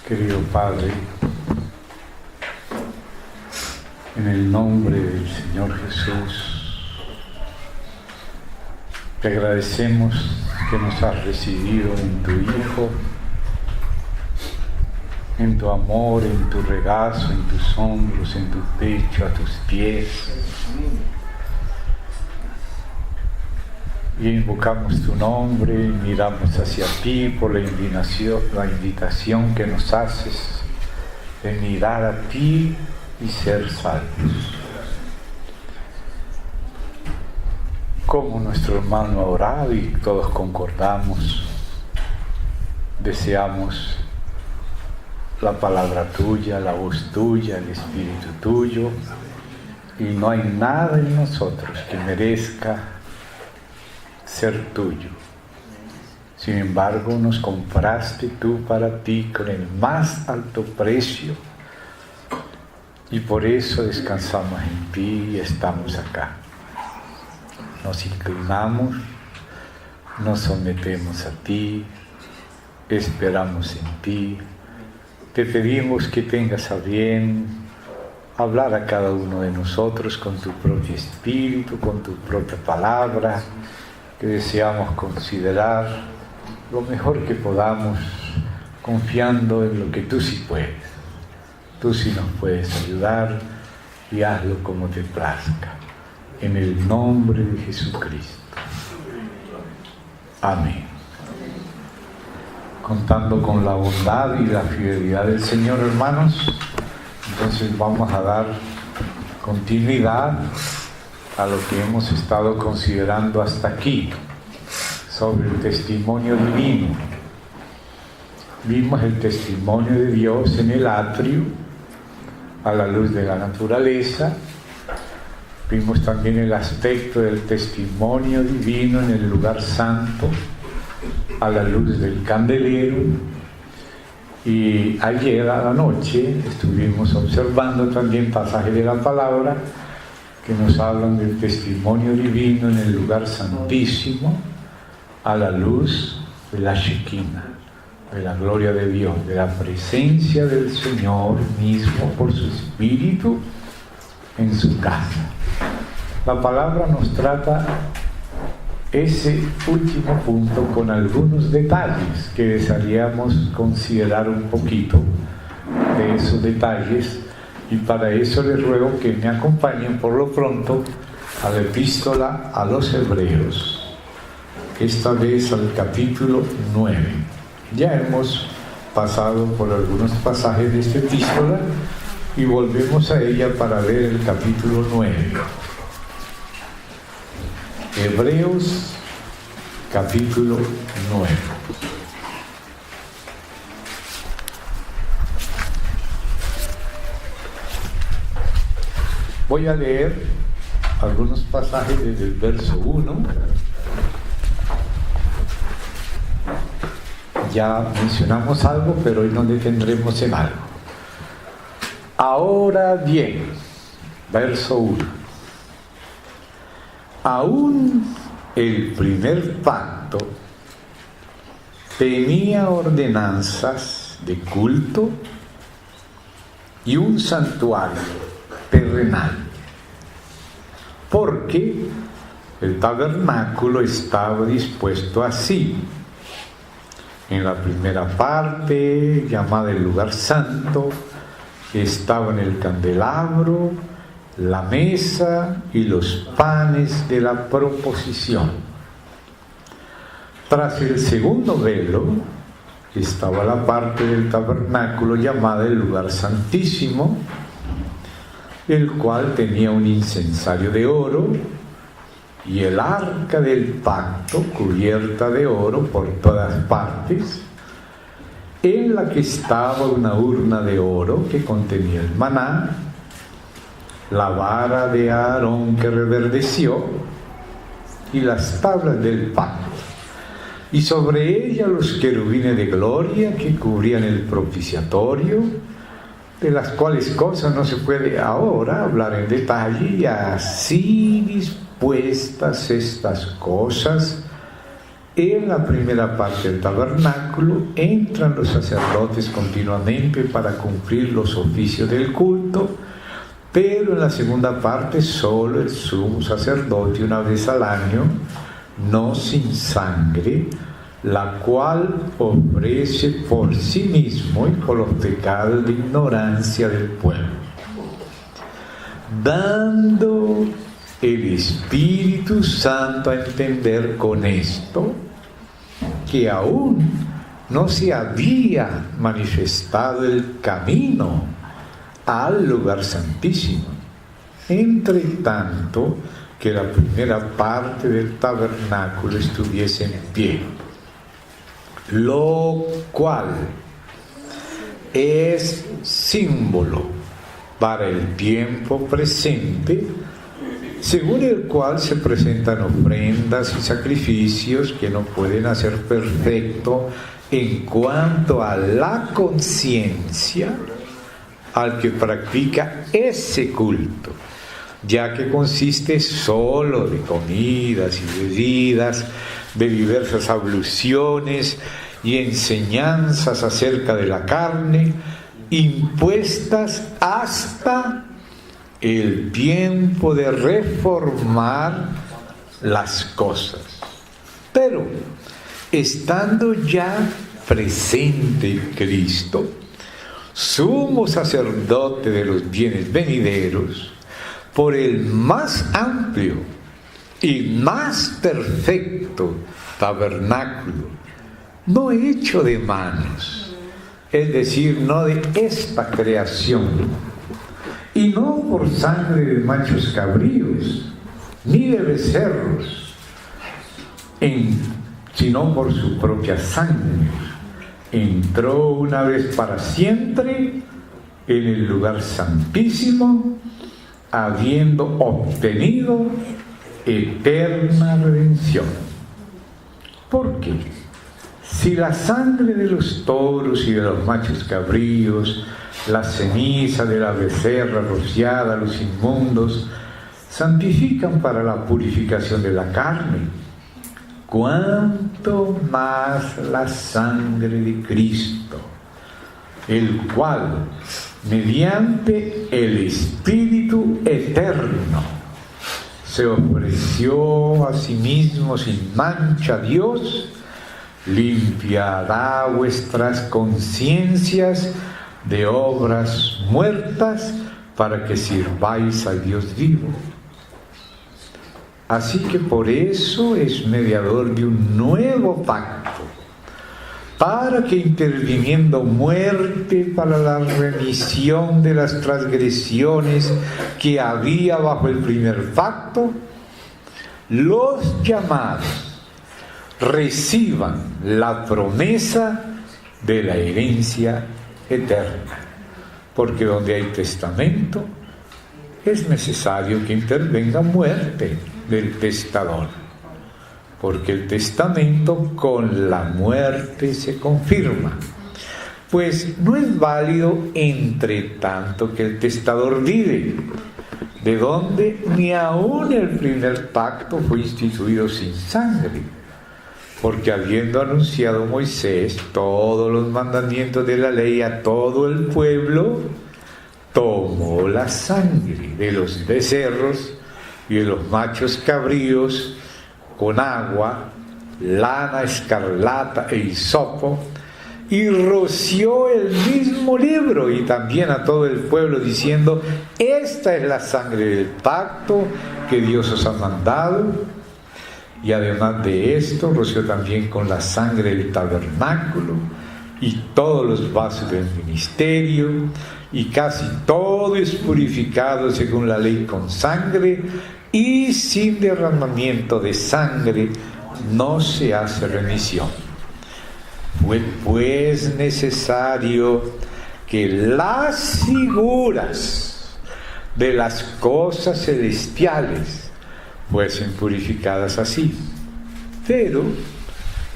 Querido Padre, en el nombre del Señor Jesús, te agradecemos que nos has recibido en tu Hijo, en tu amor, en tu regazo, en tus hombros, en tu pecho, a tus pies. Y invocamos tu nombre, y miramos hacia ti por la invitación que nos haces de mirar a ti y ser salvos. Como nuestro hermano ha orado y todos concordamos, deseamos la palabra tuya, la voz tuya, el espíritu tuyo, y no hay nada en nosotros que merezca ser tuyo. Sin embargo, nos compraste tú para ti con el más alto precio, y por eso descansamos en ti y estamos acá. Nos inclinamos, nos sometemos a ti, esperamos en ti. Te pedimos que tengas a bien hablar a cada uno de nosotros con tu propio espíritu, con tu propia palabra, que deseamos considerar lo mejor que podamos, confiando en lo que tú sí puedes. Tú sí nos puedes ayudar, y hazlo como te plazca. En el nombre de Jesucristo. Amén. Contando con la bondad y la fidelidad del Señor, hermanos, entonces vamos a dar continuidad a lo que hemos estado considerando hasta aquí, sobre el testimonio divino. Vimos el testimonio de Dios en el atrio, a la luz de la naturaleza. Vimos también el aspecto del testimonio divino en el lugar santo, a la luz del candelero. Y ayer a la noche estuvimos observando también pasajes de la palabra que nos hablan del testimonio divino en el lugar santísimo, a la luz de la Shekinah, de la gloria de Dios, de la presencia del Señor mismo por su Espíritu en su casa. La palabra nos trata ese último punto con algunos detalles que desearíamos considerar un poquito de esos detalles, y para eso les ruego que me acompañen por lo pronto a la epístola a los Hebreos, esta vez al capítulo 9. Ya hemos pasado por algunos pasajes de esta epístola y volvemos a ella para ver el capítulo 9. Hebreos capítulo 9. Voy a leer algunos pasajes desde el verso 1. Ya mencionamos algo, pero hoy nos detendremos en algo. Ahora bien, verso 1. Aún el primer pacto tenía ordenanzas de culto y un santuario terrenal, porque el tabernáculo estaba dispuesto así. En la primera parte, llamada el lugar santo, estaban el candelabro, la mesa y los panes de la proposición. Tras el segundo velo estaba la parte del tabernáculo llamada el lugar santísimo, el cual tenía un incensario de oro y el arca del pacto cubierta de oro por todas partes, en la que estaba una urna de oro que contenía el maná, la vara de Aarón que reverdeció y las tablas del pacto, y sobre ella los querubines de gloria que cubrían el propiciatorio, de las cuales cosas no se puede ahora hablar en detalle. Y así dispuestas estas cosas, En la primera parte del tabernáculo entran los sacerdotes continuamente para cumplir los oficios del culto, pero en la segunda parte solo el sumo sacerdote una vez al año, no sin sangre, la cual ofrece por sí mismo y por los pecados de ignorancia del pueblo, dando el Espíritu Santo a entender con esto que aún no se había manifestado el camino al lugar santísimo, entre tanto que la primera parte del tabernáculo estuviese en pie, lo cual es símbolo para el tiempo presente, según el cual se presentan ofrendas y sacrificios que no pueden hacer perfecto en cuanto a la conciencia al que practica ese culto, ya que consiste solo de comidas y bebidas, de diversas abluciones y enseñanzas acerca de la carne, impuestas hasta el tiempo de reformar las cosas. Pero, estando ya presente Cristo, sumo sacerdote de los bienes venideros, por el más amplio y más perfecto tabernáculo, no hecho de manos, es decir, no de esta creación, y no por sangre de machos cabríos, ni de becerros, sino por su propia sangre, entró una vez para siempre en el lugar santísimo, habiendo obtenido eterna redención. ¿Por qué? Si la sangre de los toros y de los machos cabríos, la ceniza de la becerra rociada, los inmundos, santifican para la purificación de la carne, cuánto más la sangre de Cristo, el cual, mediante el Espíritu eterno, se ofreció a sí mismo sin mancha a Dios, limpiará vuestras conciencias de obras muertas para que sirváis a Dios vivo. Así que por eso es mediador de un nuevo pacto, para que interviniendo muerte para la remisión de las transgresiones que había bajo el primer pacto, los llamados reciban la promesa de la herencia eterna, porque donde hay testamento es necesario que intervenga muerte del testador, porque el testamento con la muerte se confirma, pues no es válido entre tanto que el testador vive, de donde ni aún el primer pacto fue instituido sin sangre, porque habiendo anunciado Moisés todos los mandamientos de la ley a todo el pueblo, tomó la sangre de los becerros y de los machos cabríos con agua, lana escarlata e hisopo, y roció el mismo libro y también a todo el pueblo, diciendo: esta es la sangre del pacto que Dios os ha mandado. Y además de esto, roció también con la sangre del tabernáculo y todos los vasos del ministerio, y casi todo es purificado según la ley con sangre, y sin derramamiento de sangre no se hace remisión. Fue pues necesario que las figuras de las cosas celestiales fuesen purificadas así, pero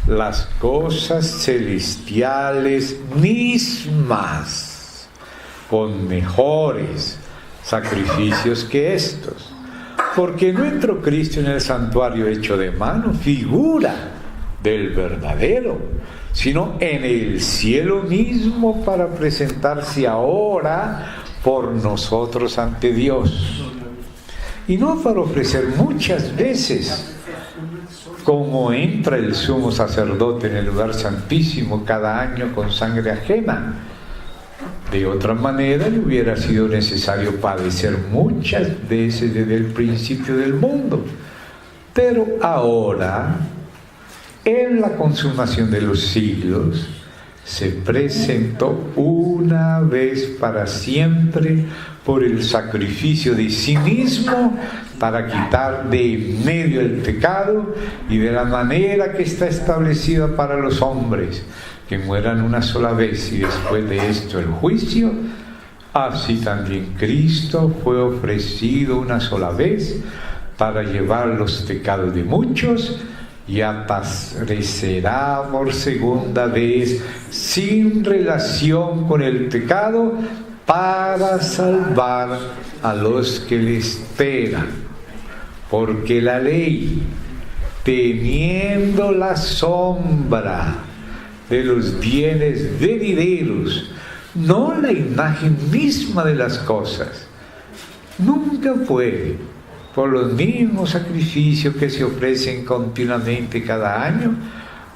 las cosas celestiales mismas con mejores sacrificios que estos, porque no entró Cristo en el santuario hecho de mano, figura del verdadero, sino en el cielo mismo para presentarse ahora por nosotros ante Dios. Y no para ofrecer muchas veces, como entra el sumo sacerdote en el lugar santísimo cada año con sangre ajena. De otra manera le hubiera sido necesario padecer muchas veces desde el principio del mundo. Pero ahora, en la consumación de los siglos, se presentó una vez para siempre por el sacrificio de sí mismo para quitar de en medio el pecado, y de la manera que está establecida para los hombres, que mueran una sola vez y después de esto el juicio, así también Cristo fue ofrecido una sola vez para llevar los pecados de muchos, y aparecerá por segunda vez sin relación con el pecado para salvar a los que le esperan. Porque la ley, teniendo la sombra de los bienes venideros, no la imagen misma de las cosas, nunca puede, por los mismos sacrificios que se ofrecen continuamente cada año,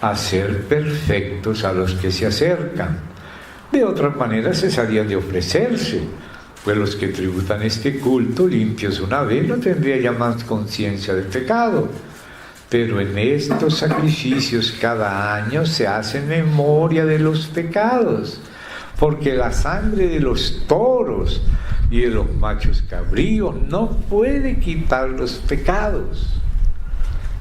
hacer perfectos a los que se acercan. De otra manera cesarían de ofrecerse, pues los que tributan este culto limpios una vez no tendrían ya más conciencia del pecado. Pero en estos sacrificios cada año se hace memoria de los pecados, porque la sangre de los toros y de los machos cabríos no puede quitar los pecados.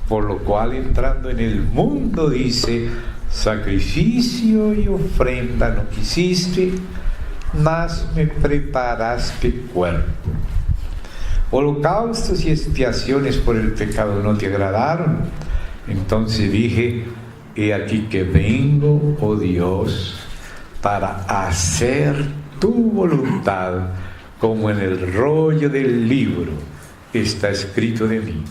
Por lo cual, entrando en el mundo, dice: sacrificio y ofrenda no quisiste, mas me preparaste cuerpo. Holocaustos y expiaciones por el pecado no te agradaron. Entonces dije: he aquí que vengo, oh Dios, para hacer tu voluntad, como en el rollo del libro está escrito de mí.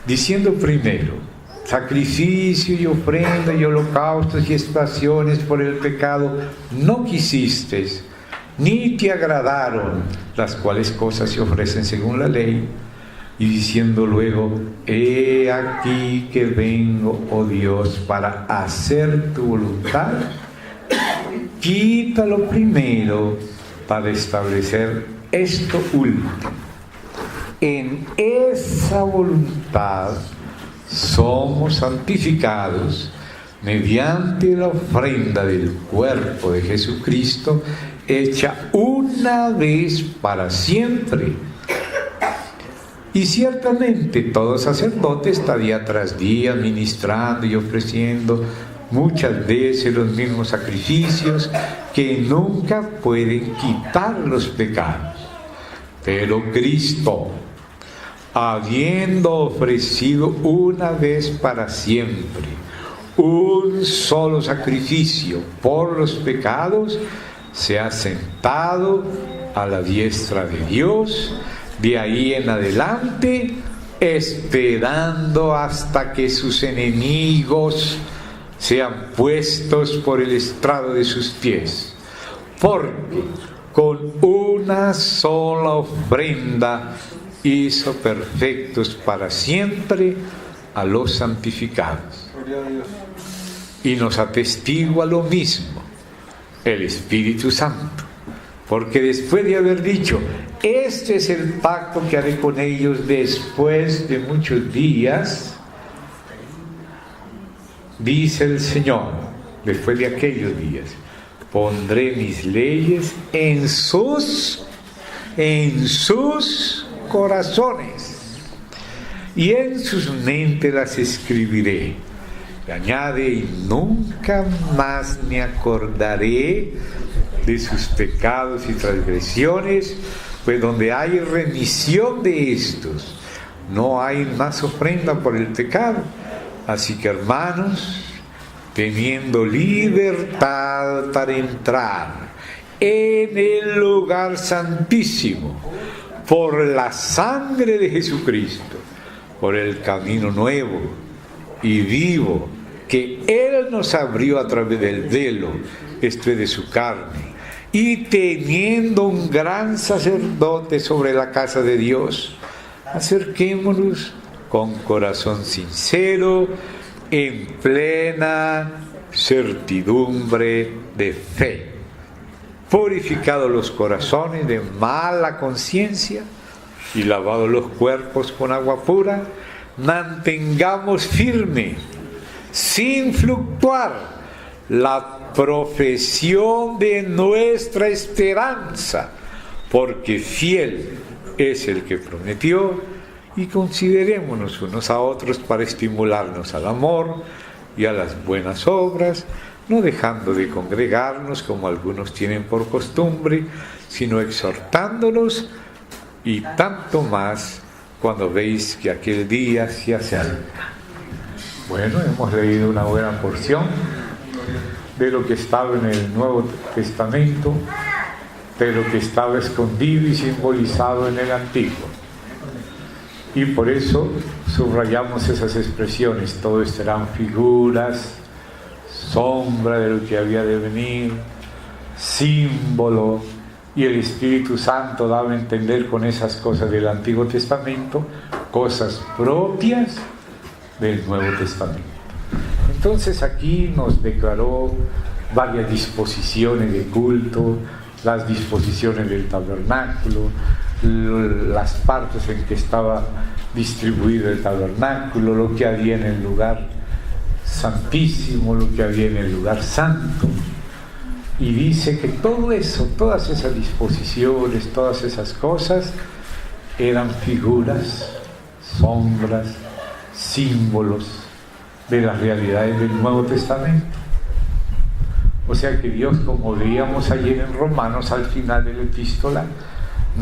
Diciendo primero: sacrificio y ofrenda y holocaustos y expiaciones por el pecado no quisiste, ni te agradaron, las cuales cosas se ofrecen según la ley. Y diciendo luego: he aquí que vengo, oh Dios, para hacer tu voluntad, quítalo primero para establecer esto último. En esa voluntad somos santificados mediante la ofrenda del cuerpo de Jesucristo, hecha una vez para siempre. Y ciertamente todo sacerdote está día tras día ministrando y ofreciendo muchas veces los mismos sacrificios que nunca pueden quitar los pecados. Pero Cristo, habiendo ofrecido una vez para siempre un solo sacrificio por los pecados, se ha sentado a la diestra de Dios, de ahí en adelante, esperando hasta que sus enemigos sean puestos por el estrado de sus pies. Porque con una sola ofrenda hizo perfectos para siempre a los santificados. Y nos atestigua lo mismo el Espíritu Santo, porque después de haber dicho: este es el pacto que haré con ellos después de muchos días, dice el Señor, después de aquellos días, pondré mis leyes en sus corazones, y en sus mentes las escribiré. Y añade: y nunca más me acordaré de sus pecados y transgresiones, pues donde hay remisión de estos, no hay más ofrenda por el pecado. Así que, hermanos, teniendo libertad para entrar en el lugar santísimo por la sangre de Jesucristo, por el camino nuevo y vivo que Él nos abrió a través del velo, esto es de su carne, y teniendo un gran sacerdote sobre la casa de Dios, acerquémonos con corazón sincero, en plena certidumbre de fe, purificados los corazones de mala conciencia y lavados los cuerpos con agua pura, mantengamos firme, sin fluctuar, la profesión de nuestra esperanza, porque fiel es el que prometió, y considerémonos unos a otros para estimularnos al amor y a las buenas obras, no dejando de congregarnos como algunos tienen por costumbre, sino exhortándonos, y tanto más cuando veis que aquel día se acerca. Bueno, hemos leído una buena porción de lo que estaba en el Nuevo Testamento, de lo que estaba escondido y simbolizado en el Antiguo. Y por eso subrayamos esas expresiones. Todo esto eran figuras, sombra de lo que había de venir, símbolo, y el Espíritu Santo daba a entender con esas cosas del Antiguo Testamento cosas propias del Nuevo Testamento. Entonces aquí nos declaró varias disposiciones de culto, las disposiciones del tabernáculo, las partes en que estaba distribuido el tabernáculo, lo que había en el lugar santísimo, lo que había en el lugar santo. Y dice que todo eso, todas esas disposiciones, todas esas cosas eran figuras, sombras, símbolos de las realidades del Nuevo Testamento. O sea que Dios, como veíamos ayer en Romanos, al final de la epístola,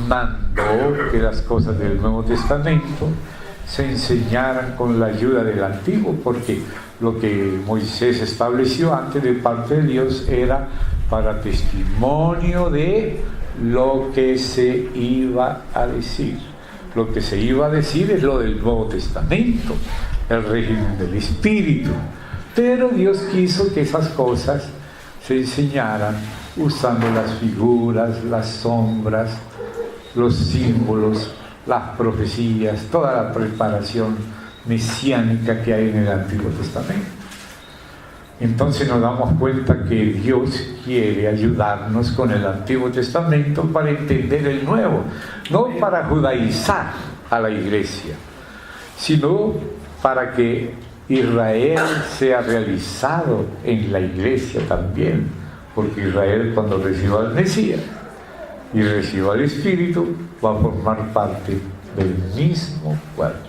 mandó que las cosas del Nuevo Testamento se enseñaran con la ayuda del Antiguo, porque lo que Moisés estableció antes de parte de Dios era para testimonio de lo que se iba a decir. Lo que se iba a decir es lo del Nuevo Testamento, el régimen del Espíritu. Pero Dios quiso que esas cosas se enseñaran usando las figuras, las sombras, los símbolos, las profecías, toda la preparación mesiánica que hay en el Antiguo Testamento. Entonces nos damos cuenta que Dios quiere ayudarnos con el Antiguo Testamento para entender el Nuevo, no para judaizar a la iglesia, sino para que Israel sea realizado en la iglesia también, porque Israel, cuando reciba al Mesías y reciba al Espíritu, va a formar parte del mismo cuerpo,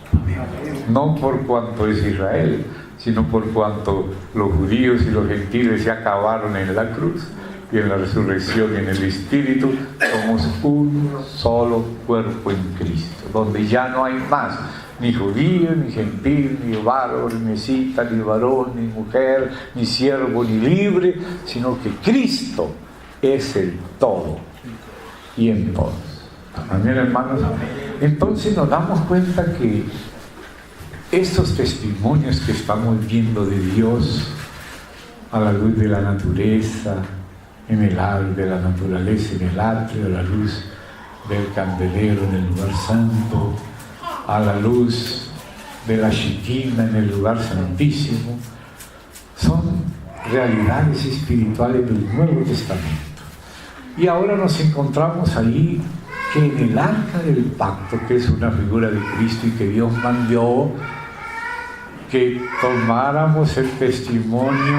no por cuanto es Israel, sino por cuanto los judíos y los gentiles se acabaron en la cruz, y en la resurrección y en el Espíritu somos un solo cuerpo en Cristo, donde ya no hay más ni judío, ni gentil, ni bárbaro, ni escita, ni varón, ni mujer, ni siervo, ni libre, sino que Cristo es el todo y en todos. Amén, hermanos. Entonces nos damos cuenta que estos testimonios que estamos viendo de Dios a la luz de la naturaleza, en el arte de la naturaleza, en el atrio, a la luz del candelero en el lugar santo, a la luz de la Shekinah en el lugar santísimo, son realidades espirituales del Nuevo Testamento. Y ahora nos encontramos ahí que en el arca del pacto, que es una figura de Cristo y que Dios mandó que tomáramos el testimonio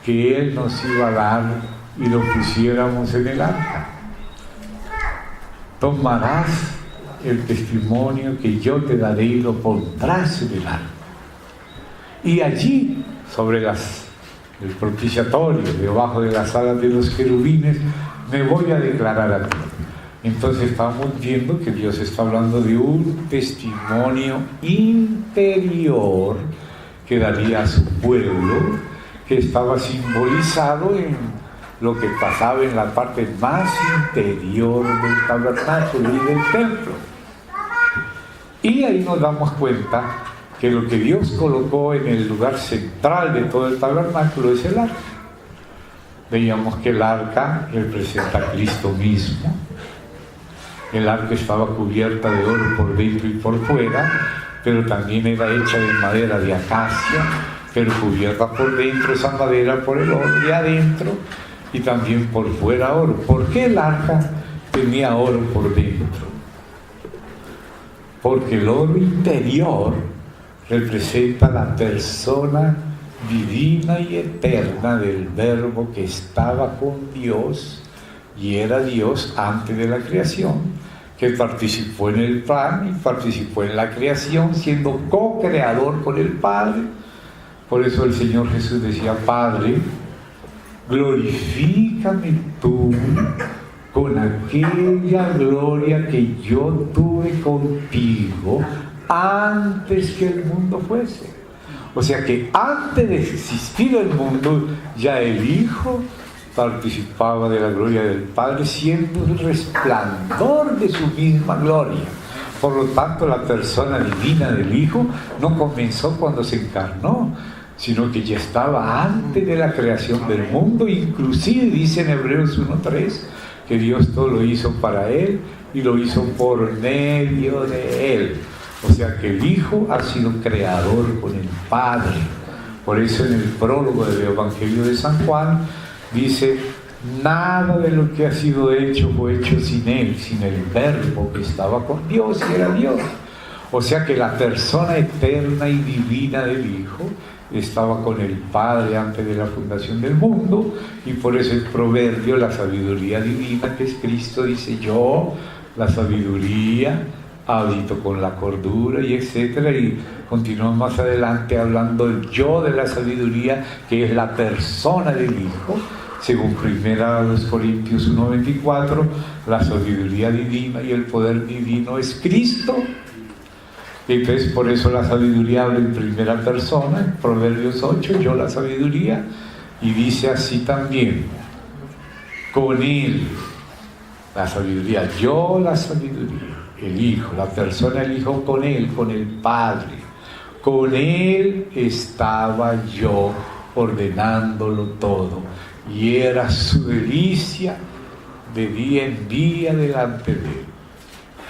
que Él nos iba a dar y lo pusiéramos en el arca. Tomarás el testimonio que yo te daré y lo pondrás en el arca. Y allí, sobre el propiciatorio, debajo de las alas de los querubines, me voy a declarar a ti. Entonces estamos viendo que Dios está hablando de un testimonio interior que daría a su pueblo, que estaba simbolizado en lo que pasaba en la parte más interior del tabernáculo y del templo. Y ahí nos damos cuenta que lo que Dios colocó en el lugar central de todo el tabernáculo es el arca. Veíamos que el arca representa a Cristo mismo. El arca estaba cubierta de oro por dentro y por fuera, pero también era hecha de madera de acacia, pero cubierta por dentro esa madera por el oro de adentro y también por fuera oro. ¿Por qué el arca tenía oro por dentro? Porque el oro interior representa la persona divina y eterna del Verbo que estaba con Dios y era Dios antes de la creación, que participó en el plan y participó en la creación, siendo co-creador con el Padre. Por eso el Señor Jesús decía: Padre, glorifícame tú con aquella gloria que yo tuve contigo antes que el mundo fuese. O sea que antes de existir el mundo, ya el Hijo participaba de la gloria del Padre, siendo el resplandor de su misma gloria. Por lo tanto, la persona divina del Hijo no comenzó cuando se encarnó, sino que ya estaba antes de la creación del mundo. Inclusive dice en Hebreos 1:3 que Dios todo lo hizo para Él y lo hizo por medio de Él. O sea que el Hijo ha sido creador con el Padre. Por eso en el prólogo del Evangelio de San Juan dice: nada de lo que ha sido hecho fue hecho sin Él, sin el Verbo que estaba con Dios y era Dios. O sea que la persona eterna y divina del Hijo estaba con el Padre antes de la fundación del mundo, y por eso el proverbio, la sabiduría divina que es Cristo, dice: yo, la sabiduría, habito con la cordura, y etcétera. Y continúa más adelante hablando el yo de la sabiduría, que es la persona del Hijo. Según 1 Corintios 1:24, la sabiduría divina y el poder divino es Cristo. Entonces, por eso la sabiduría habla en primera persona, en Proverbios 8, yo la sabiduría, y dice así también: con Él, la sabiduría, yo la sabiduría, el Hijo, la persona del Hijo con Él, con el Padre, con Él estaba yo ordenándolo todo, y era su delicia de día en día delante de Él.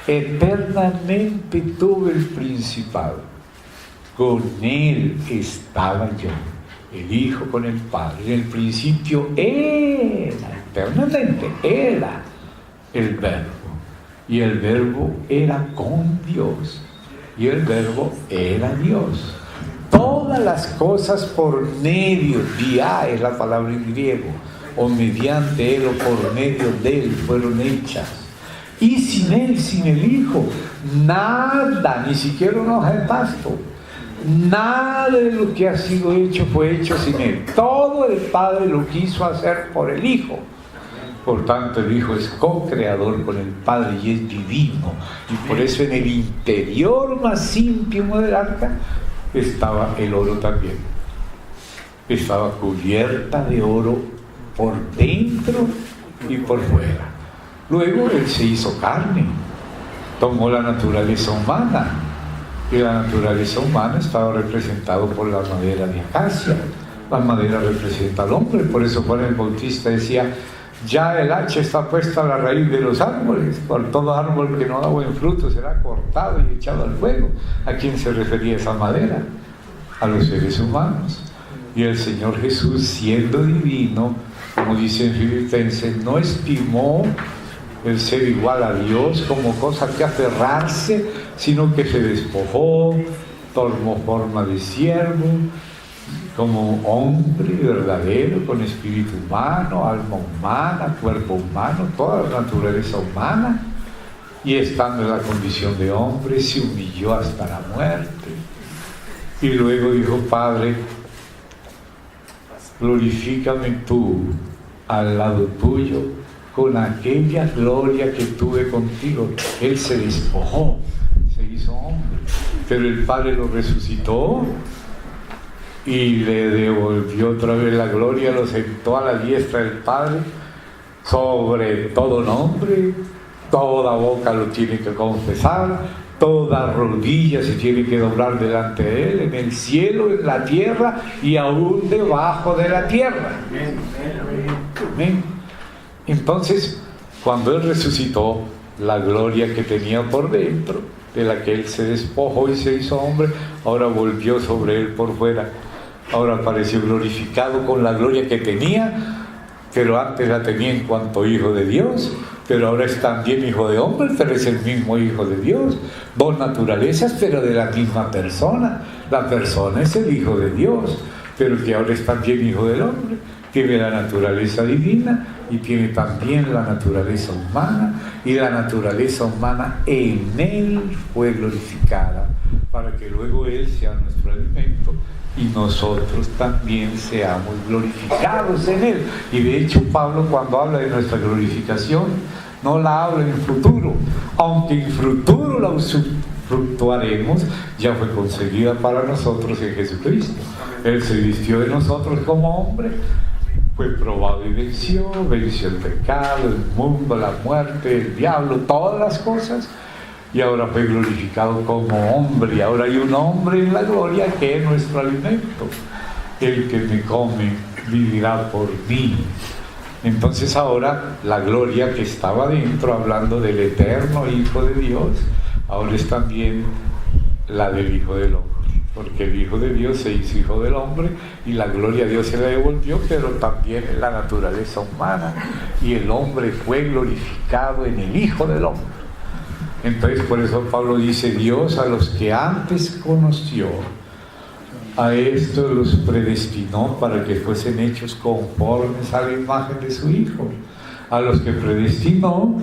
Eternamente tuve el principado, con Él estaba yo, el Hijo con el Padre. En el principio era, eternamente era el Verbo, y el Verbo era con Dios, y el Verbo era Dios. Todas las cosas por medio, dia es la palabra en griego, o mediante Él o por medio de Él fueron hechas. Y sin Él, sin el Hijo, nada, ni siquiera una hoja de pasto, nada de lo que ha sido hecho fue hecho sin Él. Todo el Padre lo quiso hacer por el Hijo. Por tanto, el Hijo es co-creador con el Padre y es divino. Y por eso en el interior más íntimo del arca estaba el oro también. Estaba cubierta de oro por dentro y por fuera. Luego Él se hizo carne, tomó la naturaleza humana, y la naturaleza humana estaba representada por la madera de acacia. La madera representa al hombre, por eso Juan el Bautista decía: ya el hacha está puesta a la raíz de los árboles, por todo árbol que no da buen fruto será cortado y echado al fuego. ¿A quién se refería esa madera? A los seres humanos. Y el Señor Jesús, siendo divino, como dice en Filipenses, no estimó el ser igual a Dios como cosa que aferrarse, sino que se despojó, tomó forma de siervo, como hombre verdadero, con espíritu humano, alma humana, cuerpo humano, toda la naturaleza humana, y estando en la condición de hombre, se humilló hasta la muerte. Y luego dijo: Padre, glorifícame tú al lado tuyo con aquella gloria que tuve contigo. Él se despojó, se hizo hombre, pero el Padre lo resucitó y le devolvió otra vez la gloria, lo sentó a la diestra del Padre, sobre todo nombre, toda boca lo tiene que confesar, Toda rodilla se tiene que doblar delante de Él, en el cielo, en la tierra y aún debajo de la tierra. Amén. Entonces, cuando Él resucitó, la gloria que tenía por dentro, de la que Él se despojó y se hizo hombre, ahora volvió sobre Él por fuera. Ahora apareció glorificado con la gloria que tenía, pero antes la tenía en cuanto Hijo de Dios, pero ahora es también Hijo de hombre, pero es el mismo Hijo de Dios. Dos naturalezas, pero de la misma persona. La persona es el Hijo de Dios, pero que ahora es también Hijo del hombre. Tiene la naturaleza divina y tiene también la naturaleza humana, y la naturaleza humana en Él fue glorificada, para que luego Él sea nuestro alimento y nosotros también seamos glorificados en Él. Y de hecho Pablo, cuando habla de nuestra glorificación, no la habla en futuro, aunque en futuro la usufructuaremos, ya fue conseguida para nosotros en Jesucristo. Él se vistió de nosotros como hombre, fue probado y venció el pecado, el mundo, la muerte, el diablo, todas las cosas, y ahora fue glorificado como hombre, y ahora hay un hombre en la gloria que es nuestro alimento. El que me come vivirá por mí. Entonces ahora la gloria que estaba dentro, hablando del eterno Hijo de Dios, ahora es también la del Hijo del Hombre, porque el Hijo de Dios se hizo Hijo del Hombre y la gloria a Dios se la devolvió, pero también en la naturaleza humana, y el hombre fue glorificado en el Hijo del Hombre. Entonces por eso Pablo dice: Dios a los que antes conoció, a estos los predestinó para que fuesen hechos conformes a la imagen de su Hijo. A los que predestinó,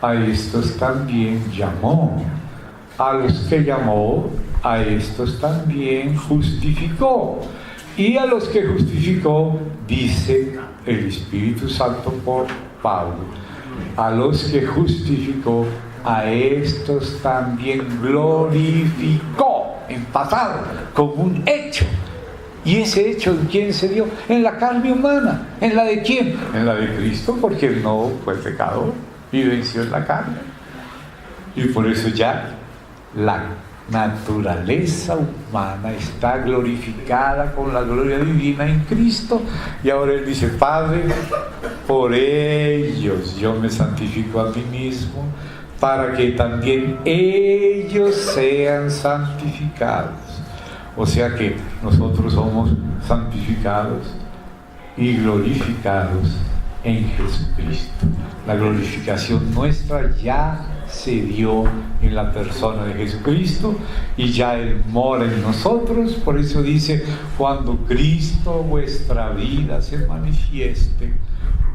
a estos también llamó. A los que llamó, a estos también justificó. Y a los que justificó, dice el Espíritu Santo por Pablo, a los que justificó, a estos también glorificó, en pasado, como un hecho. ¿Y ese hecho en quién se dio? En la carne humana. ¿En la de quién? En la de Cristo, porque Él no fue pecador y venció en la carne. Y por eso ya la naturaleza humana está glorificada con la gloria divina en Cristo. Y ahora Él dice: Padre, por ellos yo me santifico a mí mismo, para que también ellos sean santificados. O sea que nosotros somos santificados y glorificados en Jesucristo. La glorificación nuestra ya se dio en la persona de Jesucristo y ya Él mora en nosotros. Por eso dice: cuando Cristo vuestra vida se manifieste,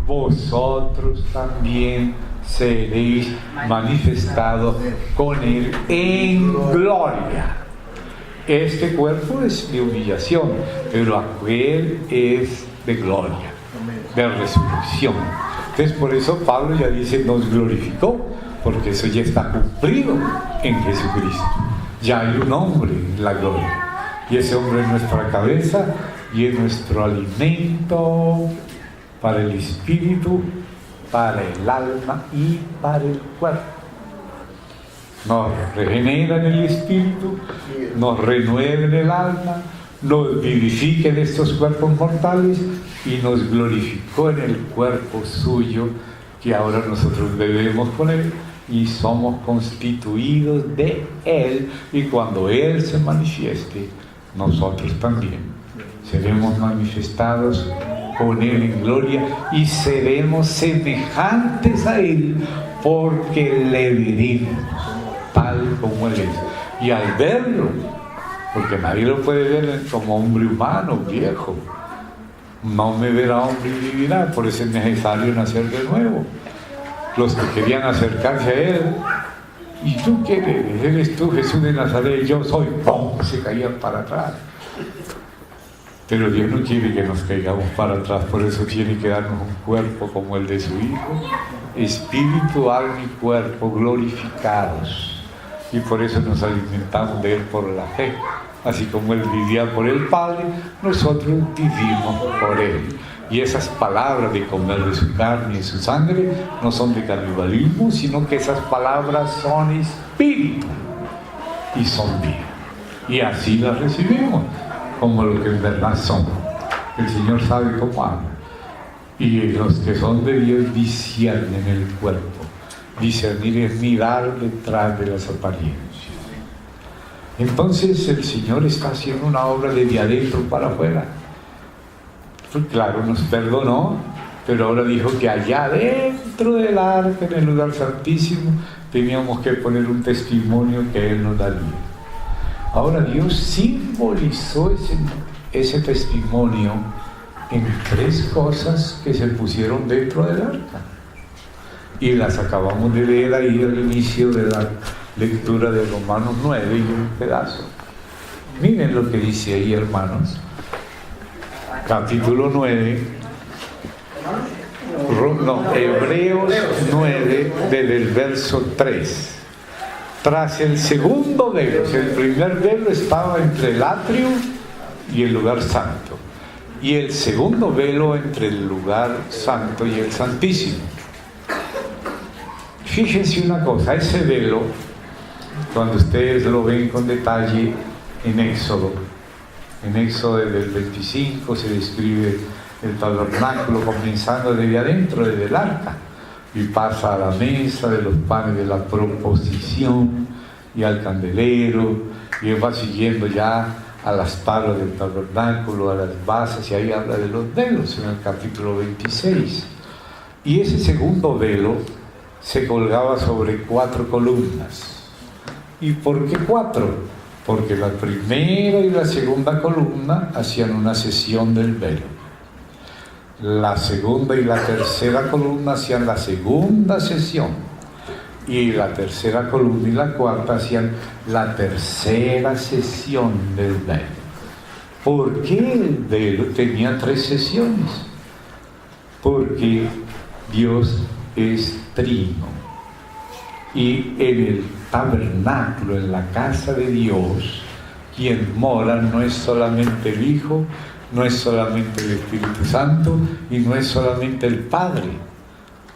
vosotros también seréis manifestados con Él en gloria. Este cuerpo es de humillación, pero aquel es de gloria, de resurrección. Entonces por eso Pablo ya dice: nos glorificó, porque eso ya está cumplido en Jesucristo. Ya hay un hombre en la gloria, y ese hombre es nuestra cabeza y es nuestro alimento para el espíritu, para el alma y para el cuerpo. Nos regenera en el espíritu, nos renueva en el alma, nos vivifica en estos cuerpos mortales y nos glorificó en el cuerpo suyo, que ahora nosotros bebemos con Él y somos constituidos de Él. Y cuando Él se manifieste, nosotros también seremos manifestados con Él en gloria y seremos semejantes a Él, porque le veremos tal como Él es. Y al verlo, porque nadie lo puede ver como hombre humano, viejo, no me verá hombre y vivirá. Por eso es necesario nacer de nuevo. Los que querían acercarse a Él: ¿y tú quién eres? ¿Eres tú Jesús de Nazaret? Yo soy. ¡Pum! Se caían para atrás. Pero Dios no quiere que nos caigamos para atrás, por eso tiene que darnos un cuerpo como el de su Hijo, espíritu, alma y cuerpo glorificados. Y por eso nos alimentamos de Él por la fe. Así como Él vivía por el Padre, nosotros vivimos por Él. Y esas palabras de comer de su carne y su sangre no son de canibalismo, sino que esas palabras son espíritu. y son vida. Y así las recibimos, como lo que en verdad son. El Señor sabe cómo habla. Y los que son de Dios disciernen el cuerpo. Discernir es mirar detrás de las apariencias. Entonces el Señor está haciendo una obra de adentro para afuera. Pues claro, nos perdonó, pero ahora dijo que allá dentro del arca, en el lugar santísimo, teníamos que poner un testimonio que Él nos daría. Ahora Dios simbolizó ese testimonio en 3 cosas que se pusieron dentro del arca. Y las acabamos de leer ahí al inicio de la lectura de Romanos 9 y un pedazo. Miren lo que dice ahí, hermanos. Capítulo 9, Hebreos 9, desde el verso 3. Tras el segundo velo, el primer velo estaba entre el atrio y el lugar santo, y el segundo velo entre el lugar santo y el santísimo. Fíjense una cosa, ese velo, cuando ustedes lo ven con detalle en Éxodo desde el 25 se describe el tabernáculo comenzando desde adentro, desde el arca, y pasa a la mesa de los panes de la proposición y al candelero, y va siguiendo ya a las palos del tabernáculo, a las bases, y ahí habla de los velos en el capítulo 26. Y ese segundo velo se colgaba sobre 4 columnas. ¿Y por qué 4? Porque la primera y la segunda columna hacían una sesión del velo. La segunda y la tercera columna hacían la segunda sesión. Y la tercera columna y la cuarta hacían la tercera sesión del velo. ¿Por qué el velo tenía 3 sesiones? Porque Dios es trino. Y en el tabernáculo, en la casa de Dios, quien mora no es solamente el Hijo, no es solamente el Espíritu Santo y no es solamente el Padre.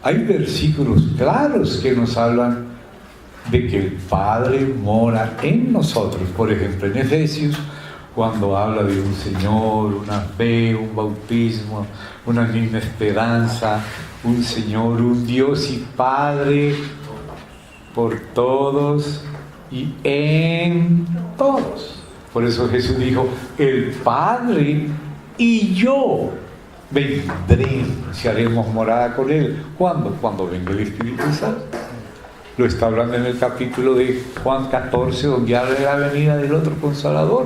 Hay versículos claros que nos hablan de que el Padre mora en nosotros. Por ejemplo, en Efesios, cuando habla de un Señor, una fe, un bautismo, una misma esperanza, un Señor, un Dios y Padre por todos y en todos. Por eso Jesús dijo, el Padre y yo vendremos y haremos morada con Él. ¿Cuándo? Cuando venga el Espíritu Santo. Lo está hablando en el capítulo de Juan 14, donde habla de la venida del otro Consolador.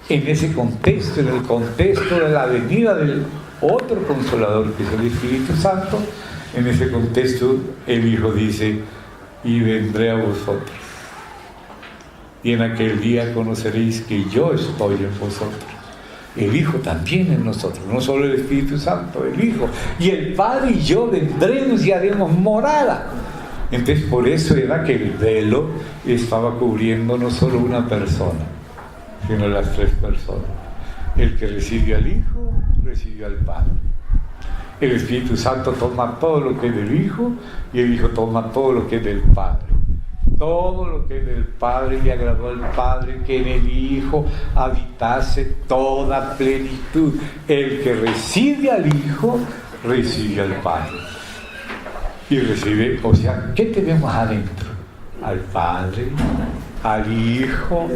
En ese contexto, en el contexto de la venida del otro Consolador, que es el Espíritu Santo, en ese contexto el Hijo dice, y vendré a vosotros. Y en aquel día conoceréis que yo estoy en vosotros. El Hijo también en nosotros, no solo el Espíritu Santo, el Hijo. Y el Padre y yo vendremos y haremos morada. Entonces por eso era que el velo estaba cubriendo no solo una persona, sino las 3 personas. El que recibió al Hijo, recibió al Padre. El Espíritu Santo toma todo lo que es del Hijo y el Hijo toma todo lo que es del Padre. Todo lo que es del Padre le agradó al Padre, que en el Hijo habitase toda plenitud. El que recibe al Hijo, recibe al Padre. Y recibe, o sea, ¿qué tenemos adentro? Al Padre, al Hijo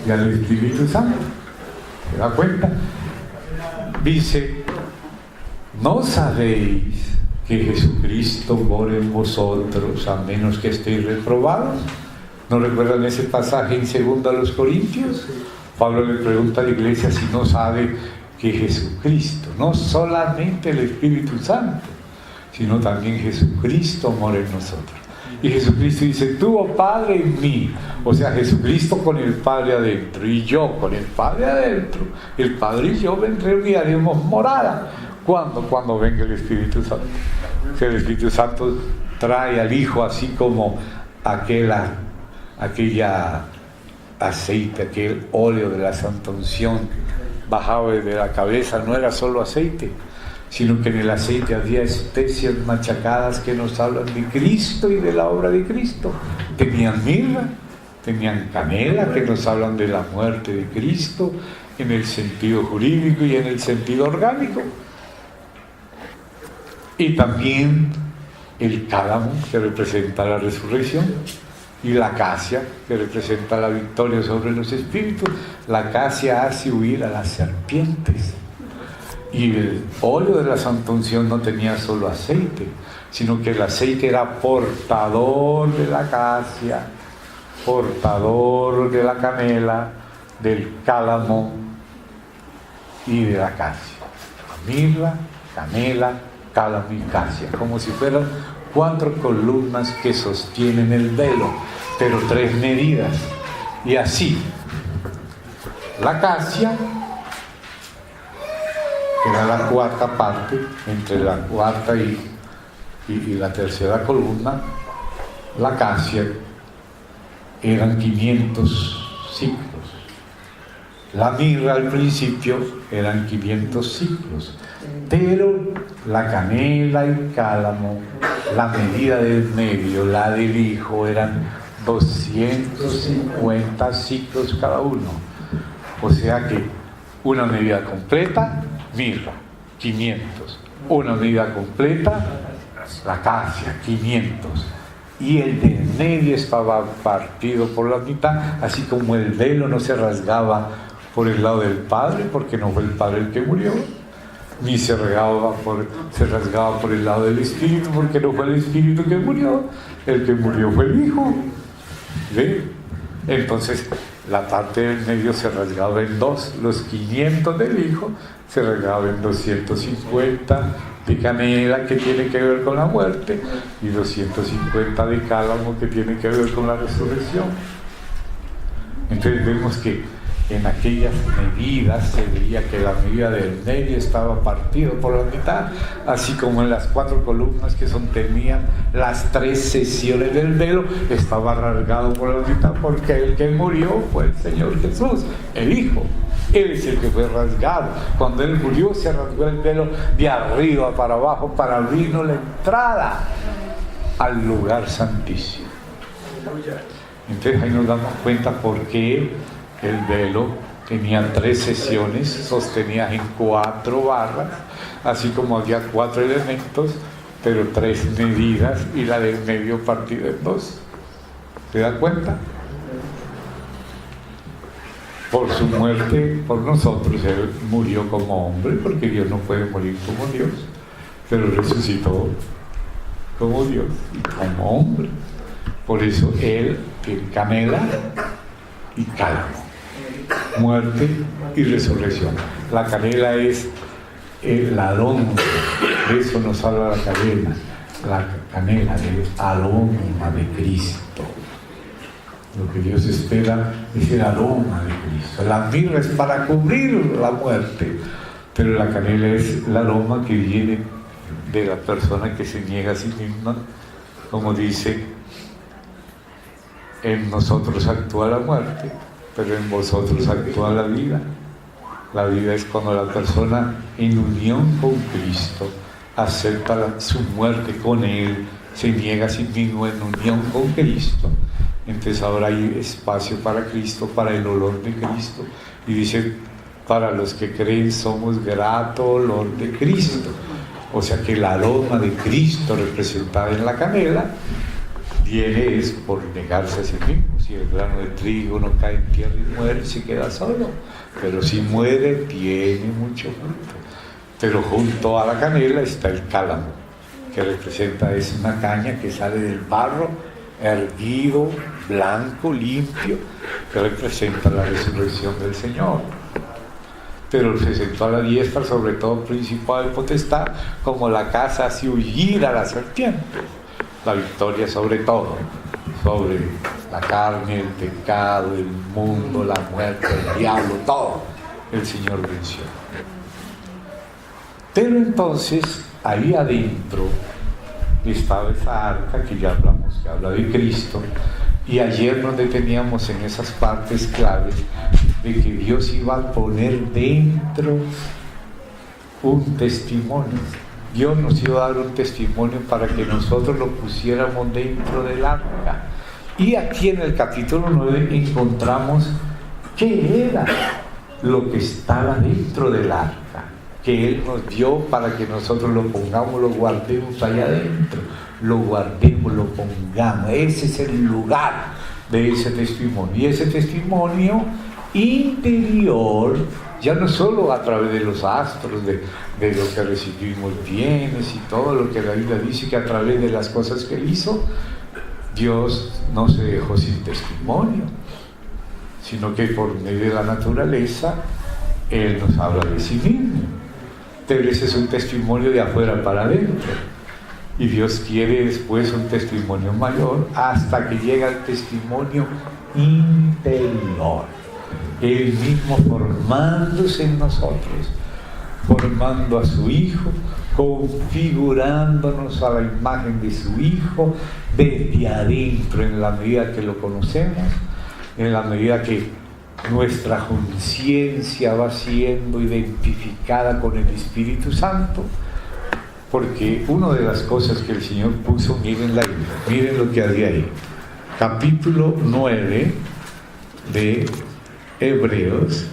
y al Espíritu Santo. ¿Se da cuenta? Dice, ¿no sabéis que Jesucristo mora en vosotros a menos que estéis reprobados? ¿No recuerdan ese pasaje en 2 Corintios? Pablo le pregunta a la iglesia si no sabe que Jesucristo, no solamente el Espíritu Santo, sino también Jesucristo mora en nosotros. Y Jesucristo dice, tú, oh Padre, en mí. O sea, Jesucristo con el Padre adentro y yo con el Padre adentro. El Padre y yo vendremos y haremos morada. ¿Cuándo? Cuando venga el Espíritu Santo. O sea, el Espíritu Santo trae al Hijo así como aquella aceite, aquel óleo de la Santa Unción bajaba desde la cabeza. No era solo aceite, sino que en el aceite había especias machacadas que nos hablan de Cristo y de la obra de Cristo. Tenían mirra, tenían canela, que nos hablan de la muerte de Cristo en el sentido jurídico y en el sentido orgánico. Y también el cálamo, que representa la resurrección, y la acacia, que representa la victoria sobre los espíritus. La acacia hace huir a las serpientes. Y el óleo de la Santa Unción no tenía solo aceite, sino que el aceite era portador de la acacia, portador de la canela, del cálamo y de la acacia. Mirra, canela, cálamo y acacia, como si fueran 4 columnas que sostienen el velo, pero 3 medidas. Y así, la acacia, que era la 4ª parte, entre la 4ª y la 3ª columna, la acacia eran 500 ciclos. La mirra al principio eran 500 ciclos, pero la canela y el cálamo, la medida del medio, la del hijo, eran 250 ciclos cada uno. O sea que una medida completa, mirra, 500. Una medida completa, la acacia, 500. Y el del medio estaba partido por la mitad, así como el velo no se rasgaba por el lado del Padre, porque no fue el Padre el que murió, ni se rasgaba por el lado del Espíritu, porque no fue el Espíritu que murió. El que murió fue el Hijo. ¿Ve? Entonces la parte del medio se rasgaba en 2, los 500 del Hijo se rasgaba en 250 de canela, que tiene que ver con la muerte, y 250 de cálamo, que tiene que ver con la resurrección. Entonces vemos que en aquellas medidas se veía que la medida del medio estaba partido por la mitad, así como en las 4 columnas que sostenían las 3 sesiones del velo estaba rasgado por la mitad, porque el que murió fue el Señor Jesús, el Hijo. Él es el que fue rasgado. Cuando Él murió se rasgó el velo de arriba para abajo para abrirnos la entrada al lugar santísimo. Entonces ahí nos damos cuenta por qué el velo tenía 3 sesiones sostenidas en 4 barras, así como había 4 elementos, pero 3 medidas, y la del medio partida en 2. ¿Se da cuenta? Por su muerte, por nosotros, Él murió como hombre, porque Dios no puede morir como Dios, pero resucitó como Dios y como hombre. Por eso Él tiene canela y cálamo, muerte y resurrección. La canela es el aroma, de eso nos habla la canela, del aroma de Cristo. Lo que Dios espera es el aroma de Cristo. La mirra es para cubrir la muerte, pero la canela es el aroma que viene de la persona que se niega a sí misma, como dice: en nosotros actúa la muerte, pero en vosotros actúa la vida. La vida es cuando la persona, en unión con Cristo, acepta su muerte con Él, se niega a sí mismo en unión con Cristo. Entonces ahora hay espacio para Cristo, para el olor de Cristo. Y dice: para los que creen somos grato olor de Cristo. O sea que el aroma de Cristo representado en la canela viene es por negarse a sí mismo. Si el grano de trigo no cae en tierra y muere, se queda solo, pero si muere tiene mucho fruto. Pero junto a la canela está el cálamo, que representa, es una caña que sale del barro erguido, blanco, limpio, que representa la resurrección del Señor. Pero se sentó a la diestra, sobre todo principal de potestad, como la casa hace huir a la serpiente. La victoria sobre todo, sobre la carne, el pecado, el mundo, la muerte, el diablo, todo, el Señor venció. Pero entonces, ahí adentro estaba esa arca que ya hablamos, que habla de Cristo, y ayer nos deteníamos en esas partes claves de que Dios iba a poner dentro un testimonio. Dios nos iba a dar un testimonio para que nosotros lo pusiéramos dentro del arca, Y aquí en el capítulo 9 encontramos qué era lo que estaba dentro del arca, que Él nos dio para que nosotros lo pongamos, lo guardemos allá adentro, lo guardemos, lo pongamos. Ese es el lugar de ese testimonio. Y ese testimonio interior, ya no solo a través de los astros, de lo que recibimos bienes y todo lo que la Biblia dice, que a través de las cosas que Él hizo, Dios no se dejó sin testimonio, sino que por medio de la naturaleza Él nos habla de sí mismo. Pero ese es un testimonio de afuera para adentro, y Dios quiere después un testimonio mayor hasta que llega el testimonio interior, Él mismo formándose en nosotros, formando a su Hijo, configurándonos a la imagen de su Hijo desde adentro, en la medida que lo conocemos, en la medida que nuestra conciencia va siendo identificada con el Espíritu Santo. Porque una de las cosas que el Señor puso, miren lo que había ahí, capítulo 9 de Hebreos,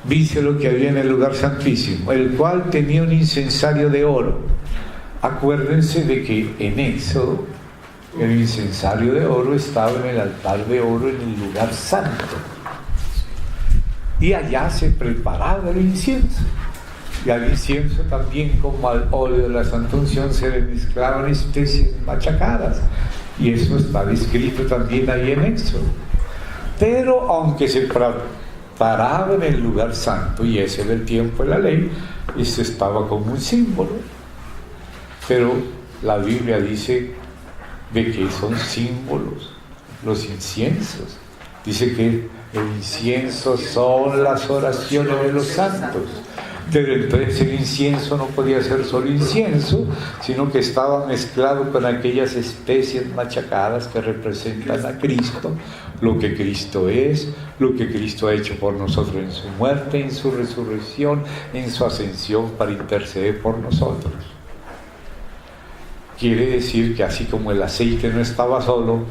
dice lo que había en el lugar santísimo, el cual tenía un incensario de oro. Acuérdense de que en Éxodo el incensario de oro estaba en el altar de oro en el lugar santo, y allá se preparaba el incienso, y al incienso también, como al óleo de la Santa Unción, se le mezclaban especies machacadas, y eso está descrito también ahí en Éxodo. Pero aunque se paraba en el lugar santo, y ese era el tiempo de la ley, eso estaba como un símbolo. Pero la Biblia dice de que son símbolos los inciensos. Dice que el incienso son las oraciones de los santos. Pero entonces el incienso no podía ser solo incienso, sino que estaba mezclado con aquellas especies machacadas que representan a Cristo, lo que Cristo es, lo que Cristo ha hecho por nosotros en su muerte, en su resurrección, en su ascensión para interceder por nosotros. Quiere decir que así como el aceite no estaba solo,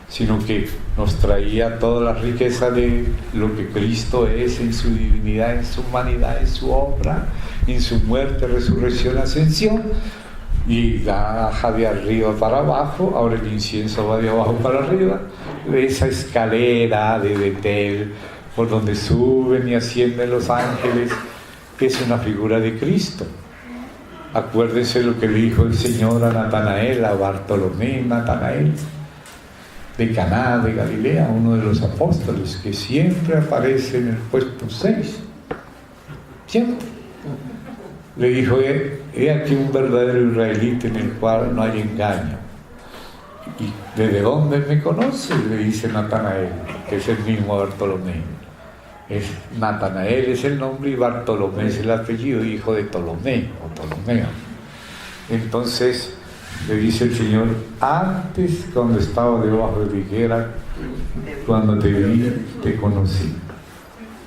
sino que nos traía toda la riqueza de lo que Cristo es en su divinidad, en su humanidad, en su obra, en su muerte, resurrección, ascensión, y baja de arriba para abajo. Ahora el incienso va de abajo para arriba, esa escalera de Betel por donde suben y ascienden los ángeles, es una figura de Cristo. Acuérdense lo que dijo el Señor a Natanael, a Bartolomé, Natanael de Caná de Galilea, uno de los apóstoles, que siempre aparece en el puesto 6, siempre. Le dijo: he aquí un verdadero israelita en el cual no hay engaño. ¿Y desde dónde me conoce?, le dice Natanael, que es el mismo Bartolomé. Natanael es el nombre y Bartolomé es el apellido, hijo de Ptolomeo o Ptolomeo. Entonces le dice el Señor: antes, cuando estaba debajo de la higuera, cuando te vi, te conocí.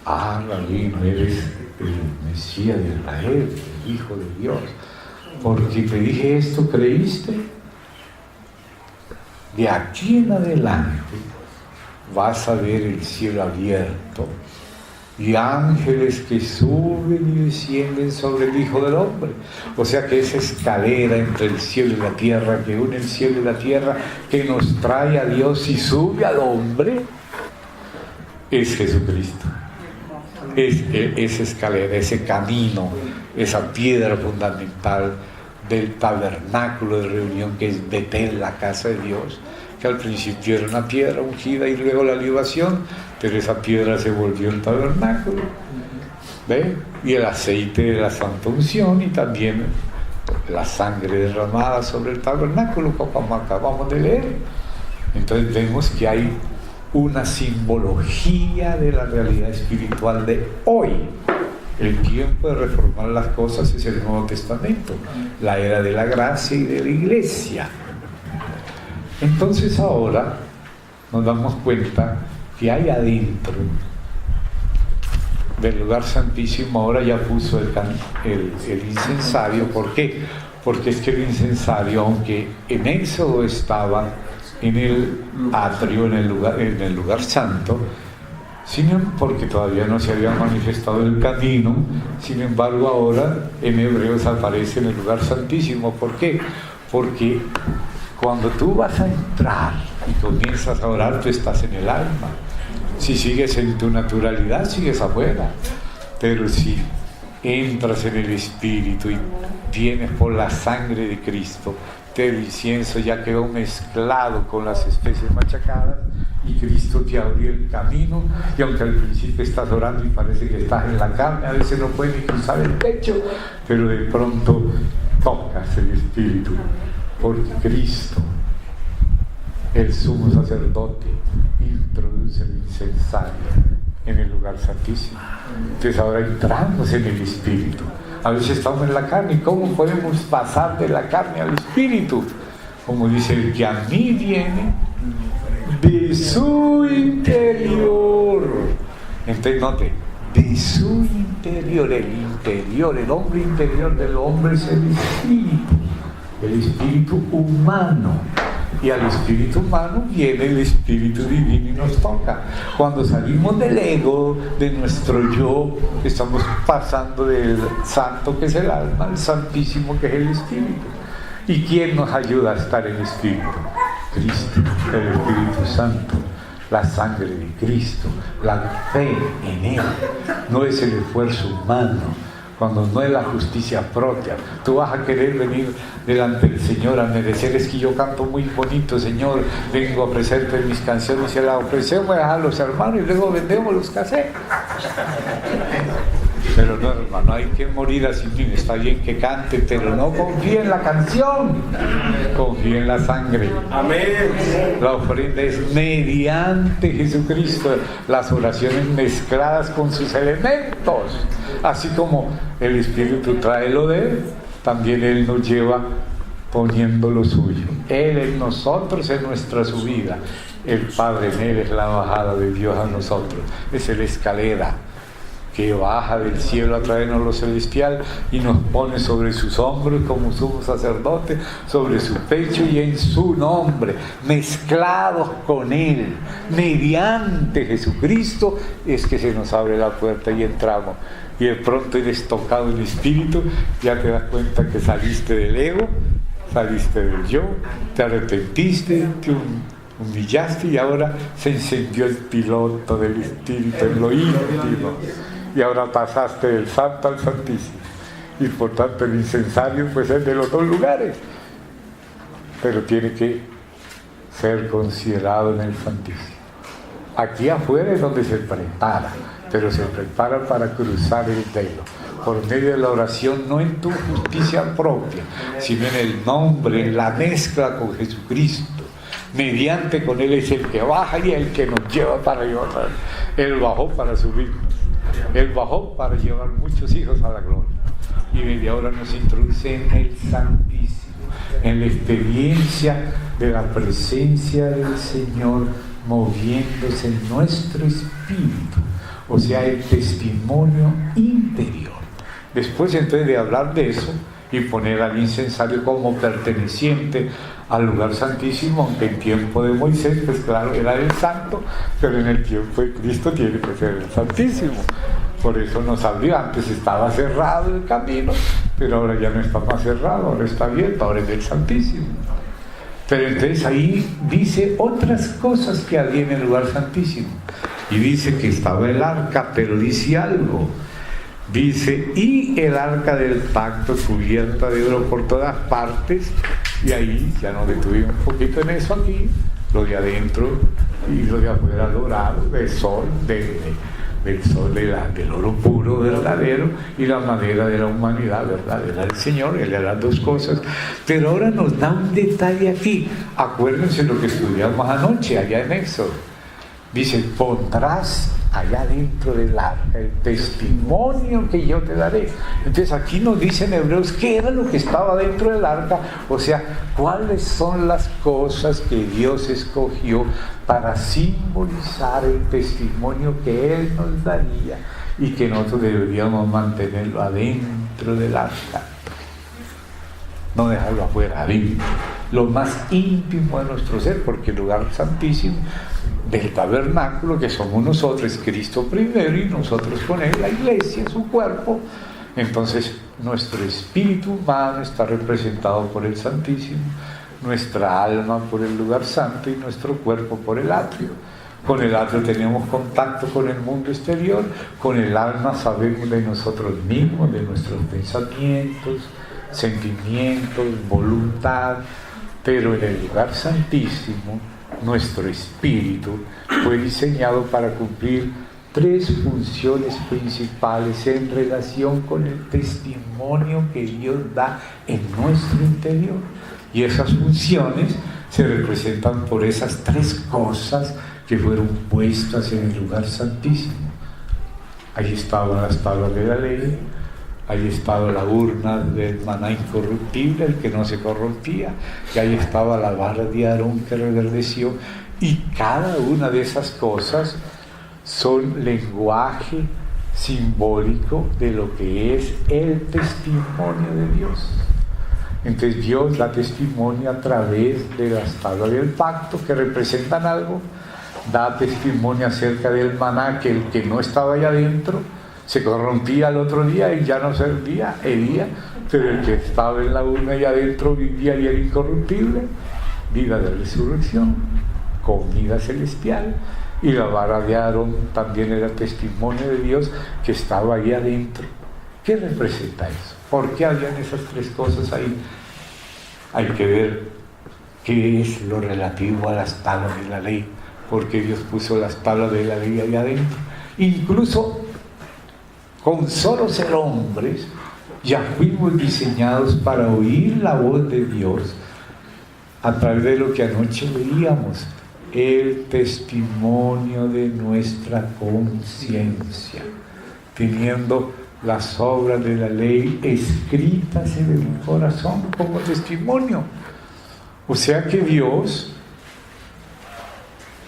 Rabí, no eres el Mesías de Israel, el Hijo de Dios. Porque te dije esto, ¿creíste? De aquí en adelante vas a ver el cielo abierto y ángeles que suben y descienden sobre el Hijo del Hombre. O sea que esa escalera entre el cielo y la tierra, que une el cielo y la tierra, que nos trae a Dios y sube al hombre, es Jesucristo. Es esa escalera, ese camino, esa piedra fundamental del tabernáculo de reunión, que es Betel, la casa de Dios, que al principio era una piedra ungida y luego la libación, pero esa piedra se volvió el tabernáculo, ¿ve? Y el aceite de la Santa Unción, y también la sangre derramada sobre el tabernáculo, como acabamos de leer. Entonces vemos que hay una simbología de la realidad espiritual de hoy. El tiempo de reformar las cosas es el Nuevo Testamento, la era de la gracia y de la iglesia. Entonces ahora nos damos cuenta que hay adentro del lugar santísimo, ahora ya puso el incensario. ¿Por qué? Porque es que el incensario, aunque en Éxodo estaba en el atrio, en el lugar santo, porque todavía no se había manifestado el camino. Sin embargo, ahora en Hebreos aparece en el lugar santísimo. ¿Por qué? Porque cuando tú vas a entrar y comienzas a orar, tú estás en el alma. Si sigues en tu naturalidad, sigues afuera. Pero si entras en el Espíritu y tienes por la sangre de Cristo, el incienso ya quedó mezclado con las especies machacadas y Cristo te abrió el camino, y aunque al principio estás orando y parece que estás en la carne, a veces no puedes ni cruzar el techo, pero de pronto tocas el Espíritu, porque Cristo, el sumo sacerdote, introduce el incensario en el lugar santísimo. Entonces ahora entramos en el Espíritu. A veces estamos en la carne. ¿Y cómo podemos pasar de la carne al Espíritu? Como dice, el que a mí viene de su interior. Entonces note, de su interior, el hombre interior del hombre es el espíritu humano. Y al espíritu humano viene el espíritu divino y nos toca. Cuando salimos del ego, de nuestro yo, estamos pasando del santo, que es el alma, al santísimo, que es el espíritu. ¿Y quién nos ayuda a estar en espíritu? Cristo, el Espíritu Santo, la sangre de Cristo, la fe en Él. No es el esfuerzo humano, cuando no es la justicia propia. Tú vas a querer venir delante del Señor a merecer. Es que yo canto muy bonito, Señor, vengo a ofrecerte mis canciones y las ofrecemos a los hermanos y luego vendemos los cassettes. Pero no, hermano, hay que morir así mismo. Está bien que cante, pero no confíe en la canción, confíe en la sangre. Amén. La ofrenda es mediante Jesucristo, las oraciones mezcladas con sus elementos. Así como el Espíritu trae lo de Él, también Él nos lleva poniendo lo suyo. Él en nosotros es nuestra subida. El Padre en Él es la bajada de Dios a nosotros. Es la escalera que baja del cielo a traernos lo celestial y nos pone sobre sus hombros como sumo sacerdote, sobre su pecho y en su nombre, mezclados con Él, mediante Jesucristo, es que se nos abre la puerta y entramos. Y de pronto eres tocado en espíritu, ya te das cuenta que saliste del ego, saliste del yo, te arrepentiste, te humillaste y ahora se encendió el piloto del espíritu en lo íntimo. Y ahora pasaste del santo al santísimo. Y por tanto el incensario pues es de los dos lugares. Pero tiene que ser considerado en el santísimo. Aquí afuera es donde se prepara, pero se prepara para cruzar el velo. Por medio de la oración, no en tu justicia propia, sino en el nombre, en la mezcla con Jesucristo. Mediante con Él es el que baja y el que nos lleva para llevar. Él bajó para subirnos. Él bajó para llevar muchos hijos a la gloria. Y desde ahora nos introduce en el Santísimo, en la experiencia de la presencia del Señor moviéndose en nuestro espíritu, o sea, el testimonio interior. Después entonces de hablar de eso y poner al incensario como perteneciente al lugar santísimo, aunque en tiempo de Moisés, pues claro, era el santo, pero en el tiempo de Cristo tiene que ser el santísimo. Por eso nos abrió. Antes estaba cerrado el camino, pero ahora ya no está más cerrado, ahora está abierto, ahora es el santísimo. Pero entonces ahí dice otras cosas que había en el lugar santísimo. Y dice que estaba el arca, pero dice algo. Dice, y el arca del pacto cubierta de oro por todas partes. Y ahí ya nos detuvimos un poquito en eso aquí, lo de adentro y lo de afuera dorado, del sol, del sol del oro puro, verdadero, y la madera de la humanidad, verdadera del Señor. Él era las dos cosas. Pero ahora nos da un detalle aquí. Acuérdense lo que estudiamos anoche, allá en Éxodo. Dice, pondrás allá dentro del arca el testimonio que yo te daré. Entonces aquí nos dice en Hebreos qué era lo que estaba dentro del arca, o sea, cuáles son las cosas que Dios escogió para simbolizar el testimonio que Él nos daría y que nosotros deberíamos mantenerlo adentro del arca, no dejarlo afuera, adentro. lo más íntimo de nuestro ser, porque el lugar santísimo del tabernáculo, que somos nosotros, es Cristo primero y nosotros con Él, la iglesia, su cuerpo. Entonces nuestro espíritu humano está representado por el Santísimo, nuestra alma por el lugar santo y nuestro cuerpo por el atrio. Con el atrio tenemos contacto con el mundo exterior, con el alma sabemos de nosotros mismos, de nuestros pensamientos, sentimientos, voluntad, pero en el lugar santísimo nuestro espíritu fue diseñado para cumplir 3 funciones principales en relación con el testimonio que Dios da en nuestro interior. Y esas funciones se representan por esas 3 cosas que fueron puestas en el lugar santísimo. Allí estaban las tablas de la ley, allí estaba la urna del maná incorruptible, el que no se corrompía, y ahí estaba la vara de Aarón que reverdeció, y cada una de esas cosas son lenguaje simbólico de lo que es el testimonio de Dios. Entonces Dios da testimonio a través de las tablas del pacto que representan algo, da testimonio acerca del maná, que el que no estaba allá adentro se corrompía al otro día y ya no servía, hería, pero el que estaba en la urna allá adentro vivía y era incorruptible, vida de resurrección, comida celestial. Y la vara de Aarón también era testimonio de Dios que estaba ahí adentro. ¿Qué representa eso? ¿Por qué habían esas 3 cosas ahí? Hay que ver qué es lo relativo a las tablas de la ley, porque Dios puso las tablas de la ley ahí adentro. Incluso con solo ser hombres, ya fuimos diseñados para oír la voz de Dios a través de lo que anoche veíamos, el testimonio de nuestra conciencia, teniendo las obras de la ley escritas en el corazón como testimonio. O sea que Dios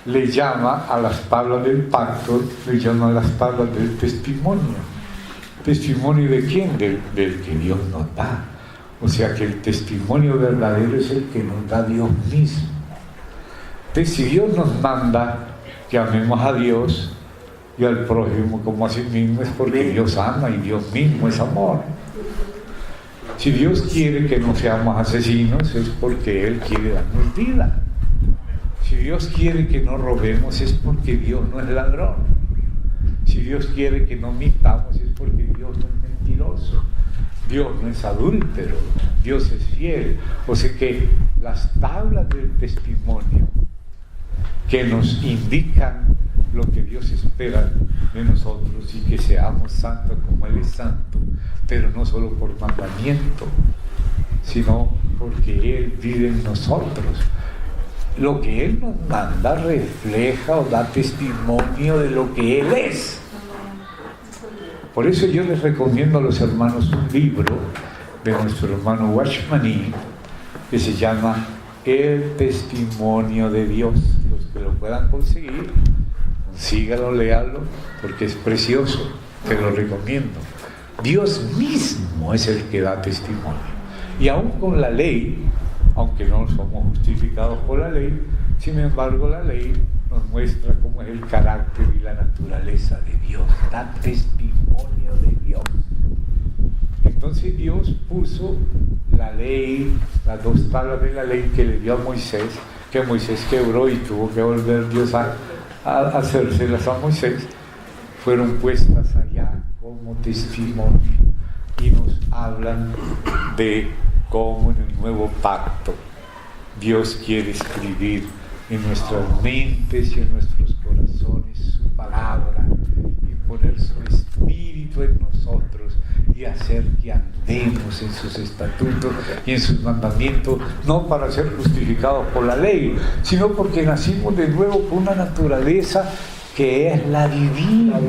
le llama a las tablas del pacto, le llama a las tablas del testimonio. ¿Testimonio de quién? Del que Dios nos da. O sea que el testimonio verdadero es el que nos da Dios mismo. Entonces, si Dios nos manda que amemos a Dios y al prójimo como a sí mismo, es porque Dios ama y Dios mismo es amor. Si Dios quiere que no seamos asesinos, es porque Él quiere darnos vida. Si Dios quiere que no robemos, es porque Dios no es ladrón. Si Dios quiere que no mintamos, es porque Dios no es mentiroso. Dios no es adúltero, Dios es fiel. O sea que las tablas del testimonio que nos indican lo que Dios espera de nosotros y que seamos santos como Él es santo, pero no solo por mandamiento, sino porque Él vive en nosotros. Lo que Él nos manda refleja o da testimonio de lo que Él es. Por eso yo les recomiendo a los hermanos un libro de nuestro hermano Watchmaní que se llama El Testimonio de Dios. Los que lo puedan conseguir, consíganlo, léanlo, porque es precioso, te lo recomiendo. Dios mismo es el que da testimonio. Y aún con la ley, aunque no somos justificados por la ley, sin embargo la ley nos muestra cómo es el carácter y la naturaleza de Dios, da testimonio de Dios. Entonces Dios puso la ley, las 2 tablas de la ley que le dio a Moisés, que Moisés quebró y tuvo que volver Dios a hacérselas a Moisés, fueron puestas allá como testimonio y nos hablan de cómo en el nuevo pacto Dios quiere escribir en nuestras mentes y en nuestros corazones su palabra y poner su espíritu en nosotros y hacer que andemos en sus estatutos y en sus mandamientos, no para ser justificados por la ley, sino porque nacimos de nuevo con una naturaleza que es la divina.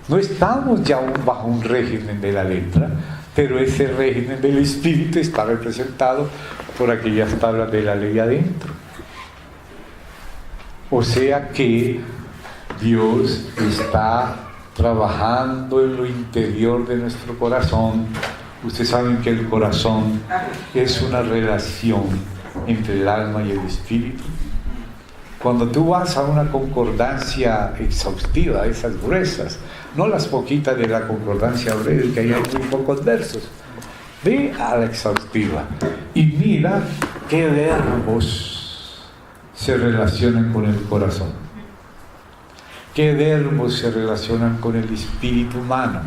No estamos ya aún bajo un régimen de la letra, pero ese régimen del espíritu está representado por aquellas tablas de la ley adentro. O sea que Dios está trabajando en lo interior de nuestro corazón Ustedes saben que el corazón es una relación entre el alma y el espíritu. Cuando tú vas a una concordancia exhaustiva, esas gruesas, no las poquitas de la concordancia breve, que hay muy pocos versos, ve a la exhaustiva y mira qué verbos se relacionan con el corazón, qué verbos se relacionan con el espíritu humano,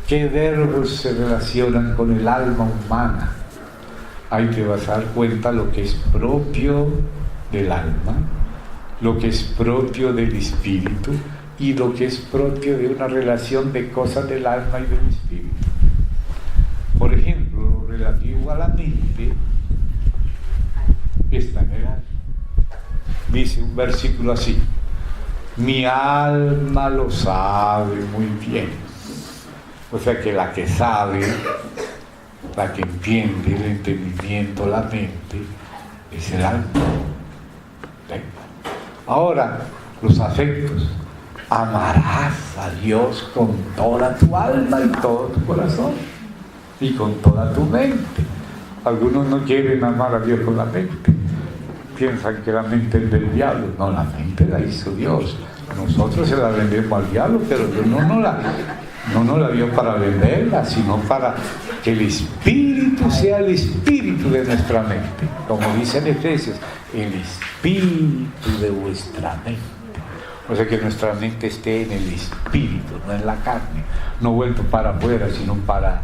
qué verbos se relacionan con el alma humana. Ahí te vas a dar cuenta lo que es propio del alma, lo que es propio del espíritu y lo que es propio de una relación de cosas del alma y del espíritu. Por ejemplo, lo relativo a la mente está en el alma. Dice un versículo así: mi alma lo sabe muy bien. O sea que la que sabe, la que entiende, el entendimiento, la mente, es el alma. ¿Sí? Ahora, los afectos. Amarás a Dios con toda tu alma y todo tu corazón y con toda tu mente. Algunos no quieren amar a Dios con la mente, piensan que la mente es del diablo. No, la mente la hizo Dios. Nosotros se la vendemos al diablo, pero Dios no nos la dio para venderla, sino para que el espíritu sea el espíritu de nuestra mente. Como dice en Efesios, el espíritu de vuestra mente. O sea, que nuestra mente esté en el espíritu, no en la carne, no vuelto para afuera, sino para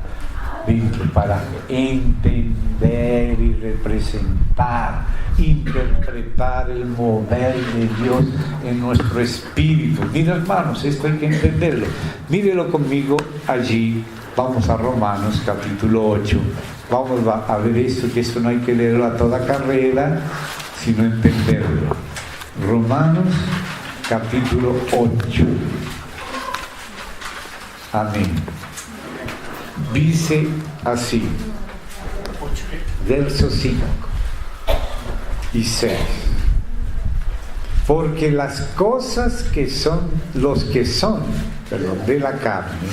dentro, para entender y representar, interpretar el mover de Dios en nuestro espíritu. Mira, hermanos, esto hay que entenderlo. Mírelo conmigo allí. Vamos a Romanos capítulo 8. Vamos a ver esto, que esto no hay que leerlo a toda carrera, sino entenderlo. Romanos capítulo 8. Amén. Dice así, versos 5 y 6. Porque las cosas que son, los que son, de la carne,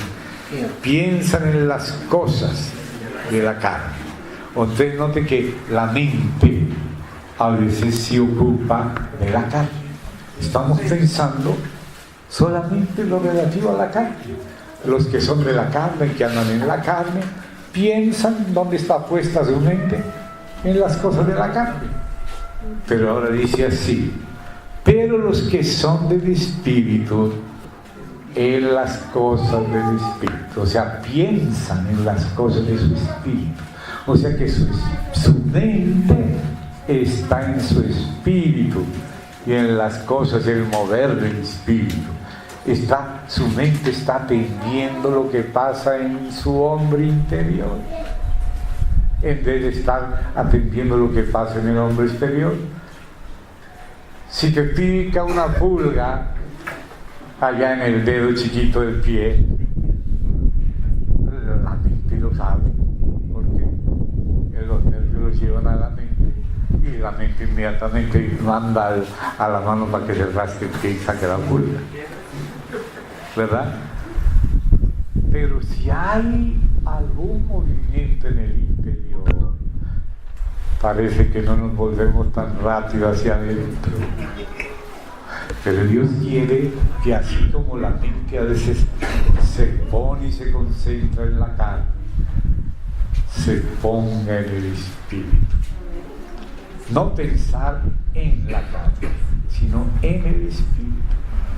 piensan en las cosas de la carne. Usted note que la mente a veces se ocupa de la carne. Estamos pensando solamente en lo relativo a la carne. Los que son de la carne, que andan en la carne, piensan dónde está puesta su mente, en las cosas de la carne. Pero ahora dice así: pero los que son del espíritu, en las cosas del espíritu. O sea, piensan en las cosas de su espíritu. O sea que su mente está en su espíritu y en las cosas del mover del espíritu. Su mente está atendiendo lo que pasa en su hombre interior, en vez de estar atendiendo lo que pasa en el hombre exterior. Si te pica una pulga allá en el dedo chiquito del pie, la mente lo sabe, porque los nervios los llevan a la mente y la mente inmediatamente manda a la mano para que se rasque el pie y saque la pulga, ¿verdad? Pero si hay algún movimiento en el interior, parece que no nos volvemos tan rápido hacia adentro. Pero Dios quiere que así como la mente a veces se pone y se concentra en la carne, se ponga en el espíritu. No pensar en la carne, sino en el espíritu.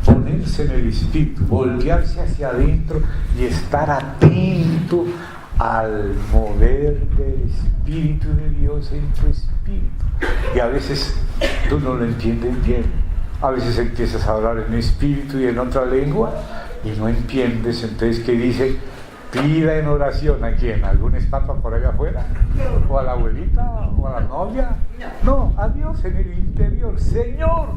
Ponerse en el espíritu, voltearse hacia adentro y estar atento al mover del espíritu de Dios en tu espíritu. Y a veces tú no lo entiendes bien. A veces empiezas a hablar en espíritu y en otra lengua y no entiendes. Entonces, ¿qué dice? Pida en oración. ¿A quién? ¿A alguna estatua por allá afuera? ¿O a la abuelita? ¿O a la novia? No, a Dios en el interior. Señor,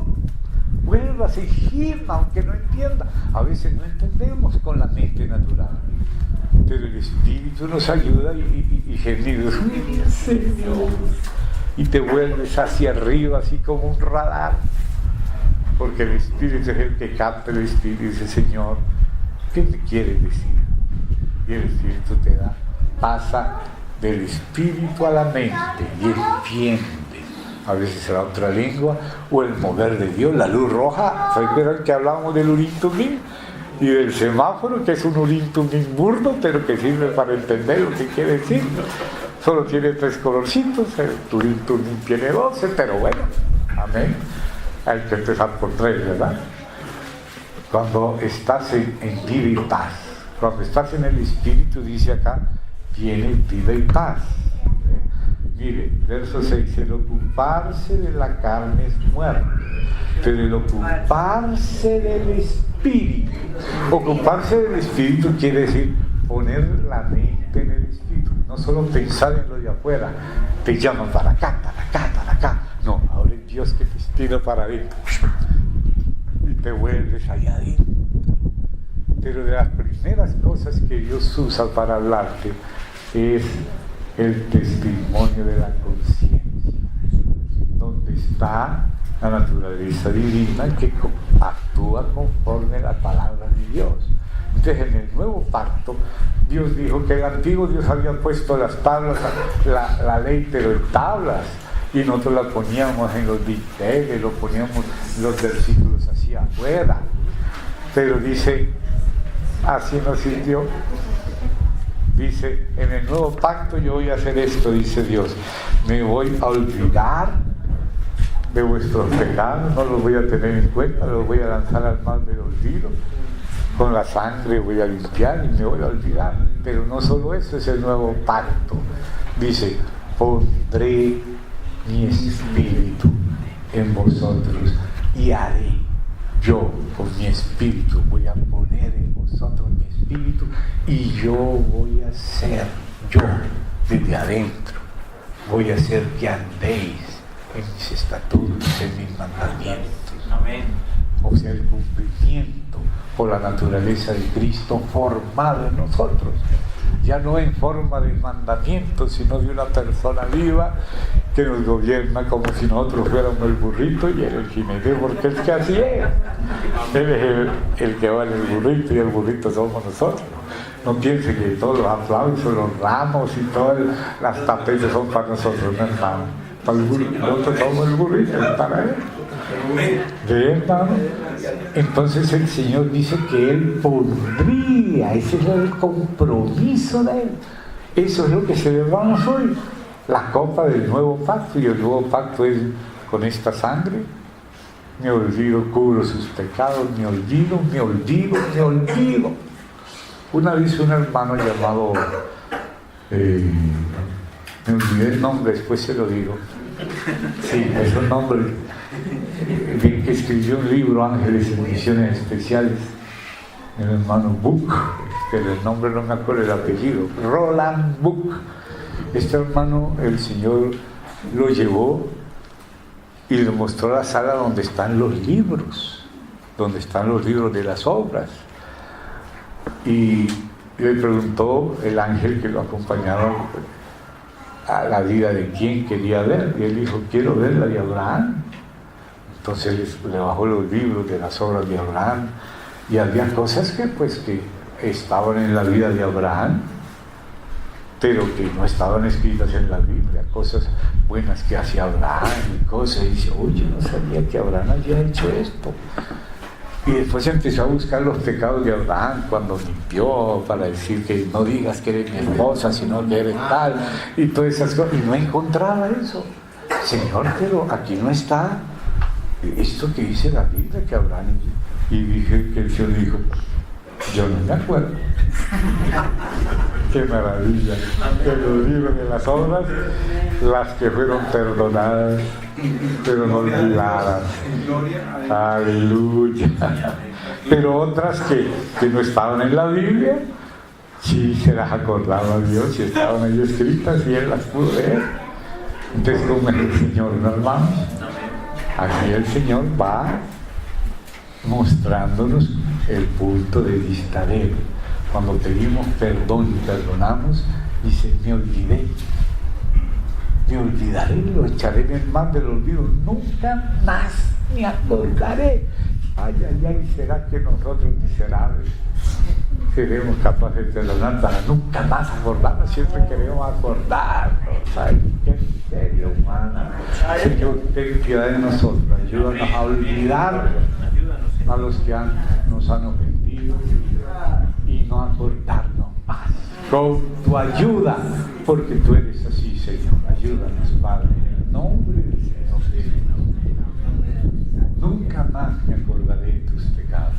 vuélvase y gima, aunque no entienda. A veces no entendemos con la mente natural, pero el espíritu nos ayuda y gemidos, Señor, y te vuelves hacia arriba así como un radar, porque el espíritu es el que capta el espíritu y dice: Señor, ¿qué me quieres decir? Y el espíritu te da pasa del espíritu a la mente y entiende. A veces será otra lengua o el mover de Dios, la luz roja. ¿Recuerdan que hablábamos del Urim Tumim y del semáforo, que es un Urim Tumim burdo, pero que sirve para entender lo que quiere decir? Solo tiene 3 colorcitos, el Urim Tumim tiene 12, pero bueno, amén. Hay que empezar por 3, ¿verdad? Cuando estás en vida y paz, cuando estás en el espíritu, dice acá, tiene vida y paz. Mire, verso 6, el ocuparse de la carne es muerte, pero el ocuparse del espíritu, ocuparse del espíritu quiere decir poner la mente en el espíritu, no solo pensar en lo de afuera, te llaman para acá, no, ahora es Dios que te estira para adentro y te vuelves allá adentro. Pero de las primeras cosas que Dios usa para hablarte es el testimonio de la conciencia, donde está la naturaleza divina que actúa conforme a la palabra de Dios. Entonces, en el nuevo pacto, Dios dijo que el antiguo Dios había puesto las tablas, la ley, pero en tablas, y nosotros la poníamos en los dinteles, lo poníamos los versículos hacia afuera. Pero dice, así nos sintió. Dice, en el nuevo pacto yo voy a hacer esto, dice Dios. Me voy a olvidar de vuestros pecados, no los voy a tener en cuenta, los voy a lanzar al mar del olvido. Con la sangre voy a limpiar y me voy a olvidar. Pero no solo eso, es el nuevo pacto. Dice, pondré mi espíritu en vosotros y haré. Yo con mi espíritu voy a poner en vosotros mi espíritu y yo voy a ser, yo desde adentro, voy a hacer que andéis en mis estatutos, en mis mandamientos. Amén. O sea, el cumplimiento por la naturaleza de Cristo formado en nosotros. Ya no en forma de mandamiento, sino de una persona viva que nos gobierna como si nosotros fuéramos el burrito y él el jinete, porque es que así es. Él es el que va en el burrito y el burrito somos nosotros. No piense que todos los aplausos, los ramos y todas las tapetes son para nosotros, no es para el burrito. Nosotros somos el burrito, es para él. ¿De hermano? Entonces el Señor dice que Él pondría, ese es el compromiso de Él. Eso es lo que celebramos hoy, la copa del nuevo pacto, y el nuevo pacto es con esta sangre. Me olvido, cubro sus pecados, me olvido. Una vez un hermano llamado, me olvidé el nombre, después se lo digo. Sí, es un nombre que escribió un libro, Ángeles en Misiones Especiales, el hermano Buck, pero el nombre no me acuerdo, el apellido, Roland Buck. Este hermano, el Señor lo llevó y le mostró la sala donde están los libros de las obras, y le preguntó el ángel que lo acompañaba a la vida de quién quería ver, y él dijo, quiero ver la de Abraham. Entonces le bajó los libros de las obras de Abraham, y había cosas que estaban en la vida de Abraham, pero que no estaban escritas en la Biblia, cosas buenas que hacía Abraham y cosas, y dice, oye, no sabía que Abraham había hecho esto. Y después empezó a buscar los pecados de Abraham cuando limpió, para decir que no digas que eres mi esposa, sino que eres tal, y todas esas cosas, y no encontraba eso. Señor, pero aquí no está esto que dice la Biblia, que Abraham. Y dije que el Señor dijo, yo no me acuerdo. Qué maravilla, que los libros de las obras, las que fueron perdonadas, pero no olvidadas. Aleluya. Pero otras que no estaban en la Biblia, sí se las acordaba Dios, y estaban ahí escritas y Él las pudo leer. Entonces, como es el Señor, ¿no, hermanos? Aquí el Señor va mostrándonos el punto de vista de Él. Cuando pedimos perdón y perdonamos, dice, me olvidaré, lo echaré en el mar del olvido, nunca más me acordaré. Ay, será que nosotros miserables seremos capaces de hablar para nunca más acordarnos, siempre queremos acordarnos. Ay, qué miseria humana. Señor, ten piedad de nosotros, ayúdanos a olvidar a los que nos han ofendido y no acordarnos más. Con tu ayuda, porque tú eres así, Señor. Ayúdanos, Padre, en el nombre del Señor Jesús. Nunca más me acordaré de tus pecados.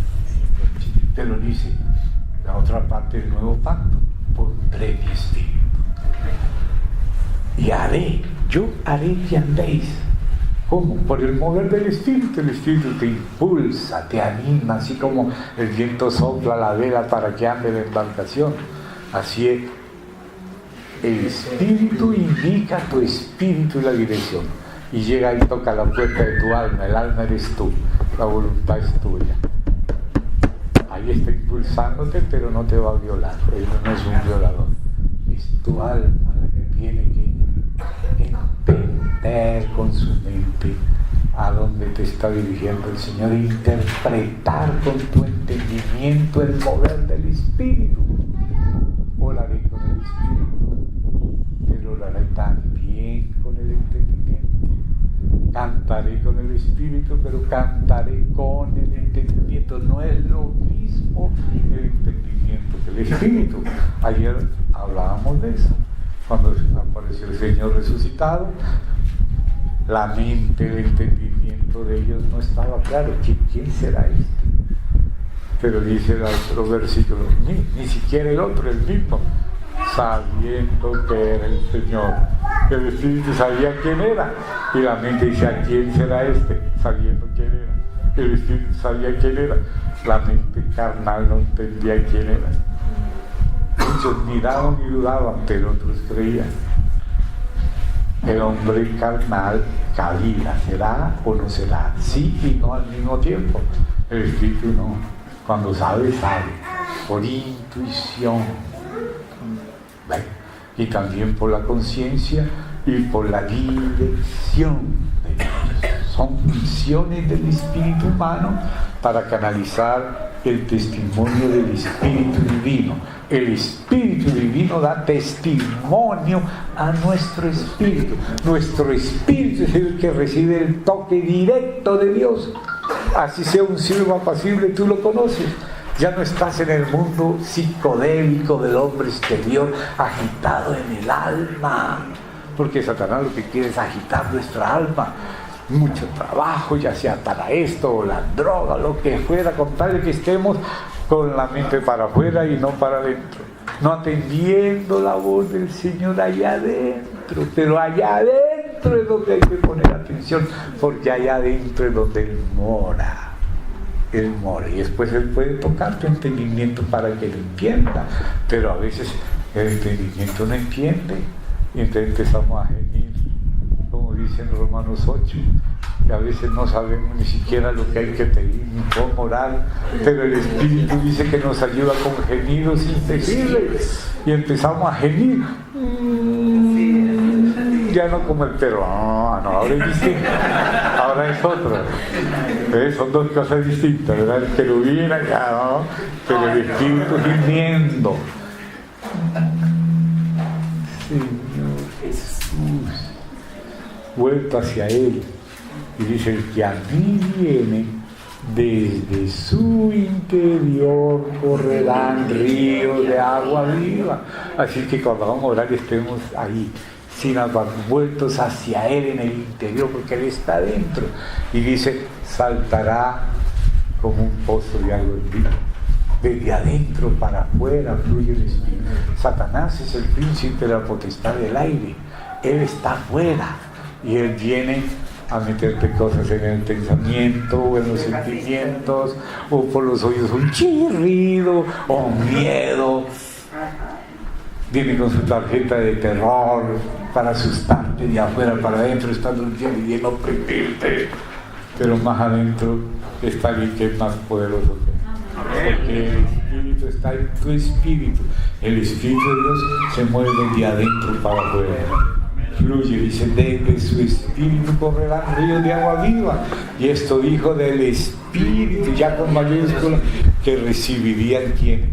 Te lo dice la otra parte del nuevo pacto: pondré mi espíritu y yo haré que andéis. ¿Cómo? Por el mover del espíritu. El espíritu te impulsa, te anima, así como el viento sopla la vela para que ande la embarcación. Así es, el espíritu indica tu espíritu y la dirección, y llega y toca la puerta de tu alma. El alma eres tú, la voluntad es tuya. Ahí está impulsándote, pero no te va a violar. Él no es un violador, es tu alma la que tiene que entender con su mente a dónde te está dirigiendo el Señor, e interpretar con tu entendimiento el mover del espíritu. Oraré con el espíritu, pero oraré también con el entendimiento. Cantaré con el espíritu, pero cantaré con el entendimiento. No es lo mismo el entendimiento que el espíritu. Ayer hablábamos de eso, cuando apareció el Señor resucitado. La mente, el entendimiento de ellos no estaba claro. ¿Quién será este? Pero dice el otro versículo, ni siquiera el otro, el mismo, sabiendo que era el Señor. El espíritu sabía quién era, y la mente decía, ¿quién será este? Sabiendo quién era. El espíritu sabía quién era, la mente carnal no entendía quién era. Muchos miraban y dudaban, pero otros creían. El hombre carnal cabía, ¿será o no será? Sí y no al mismo tiempo. El espíritu no. Cuando sabe, sabe, por intuición. ¿Ven? Y también por la conciencia y por la dirección de Dios. Son funciones del espíritu humano para canalizar el testimonio del espíritu divino. El espíritu divino da testimonio a nuestro espíritu. Nuestro espíritu es el que recibe el toque directo de Dios. Así sea un siervo apacible, tú lo conoces. Ya no estás en el mundo psicodélico del hombre exterior, agitado en el alma. Porque Satanás lo que quiere es agitar nuestra alma. Mucho trabajo, ya sea para esto o la droga, lo que fuera, con tal de que estemos con la mente para afuera y no para adentro. No atendiendo la voz del Señor allá adentro, pero allá adentro es donde hay que poner atención, porque allá adentro es donde Él mora. Él mora, y después Él puede tocar tu entendimiento para que lo entienda, pero a veces el entendimiento no entiende, y entonces empezamos a gemir, como dice en Romanos 8, que a veces no sabemos ni siquiera lo que hay que pedir, ni cómo orar, pero el Espíritu dice que nos ayuda con gemidos indecibles, y empezamos a gemir. Ya no como el perro, no, ahora es distinto, ahora es otro. Son dos cosas distintas, ¿verdad? El querubín acá, ¿no? Pero el espíritu gimiendo. Señor Jesús, vuelto hacia Él, y dice: el que a mí viene, desde su interior correrán ríos de agua viva. Así que cuando vamos a orar estemos ahí, sin haber vueltos hacia Él en el interior, porque Él está adentro. Y dice: saltará como un pozo de agua viva. Desde adentro para afuera fluye el Espíritu. Satanás es el príncipe de la potestad del aire. Él está afuera y Él viene a meterte cosas en el pensamiento o en los sentimientos, o por los oídos un chirrido o un miedo. Viene con su tarjeta de terror para asustarte de afuera para adentro, estando bien oprimirte, pero más adentro está alguien que es más poderoso que él. Porque el Espíritu está en tu espíritu. El Espíritu de Dios se mueve de adentro para afuera. Fluye, dice: de su espíritu correrán ríos de agua viva. Y esto dijo del Espíritu, ya con mayúscula, que recibirían quienes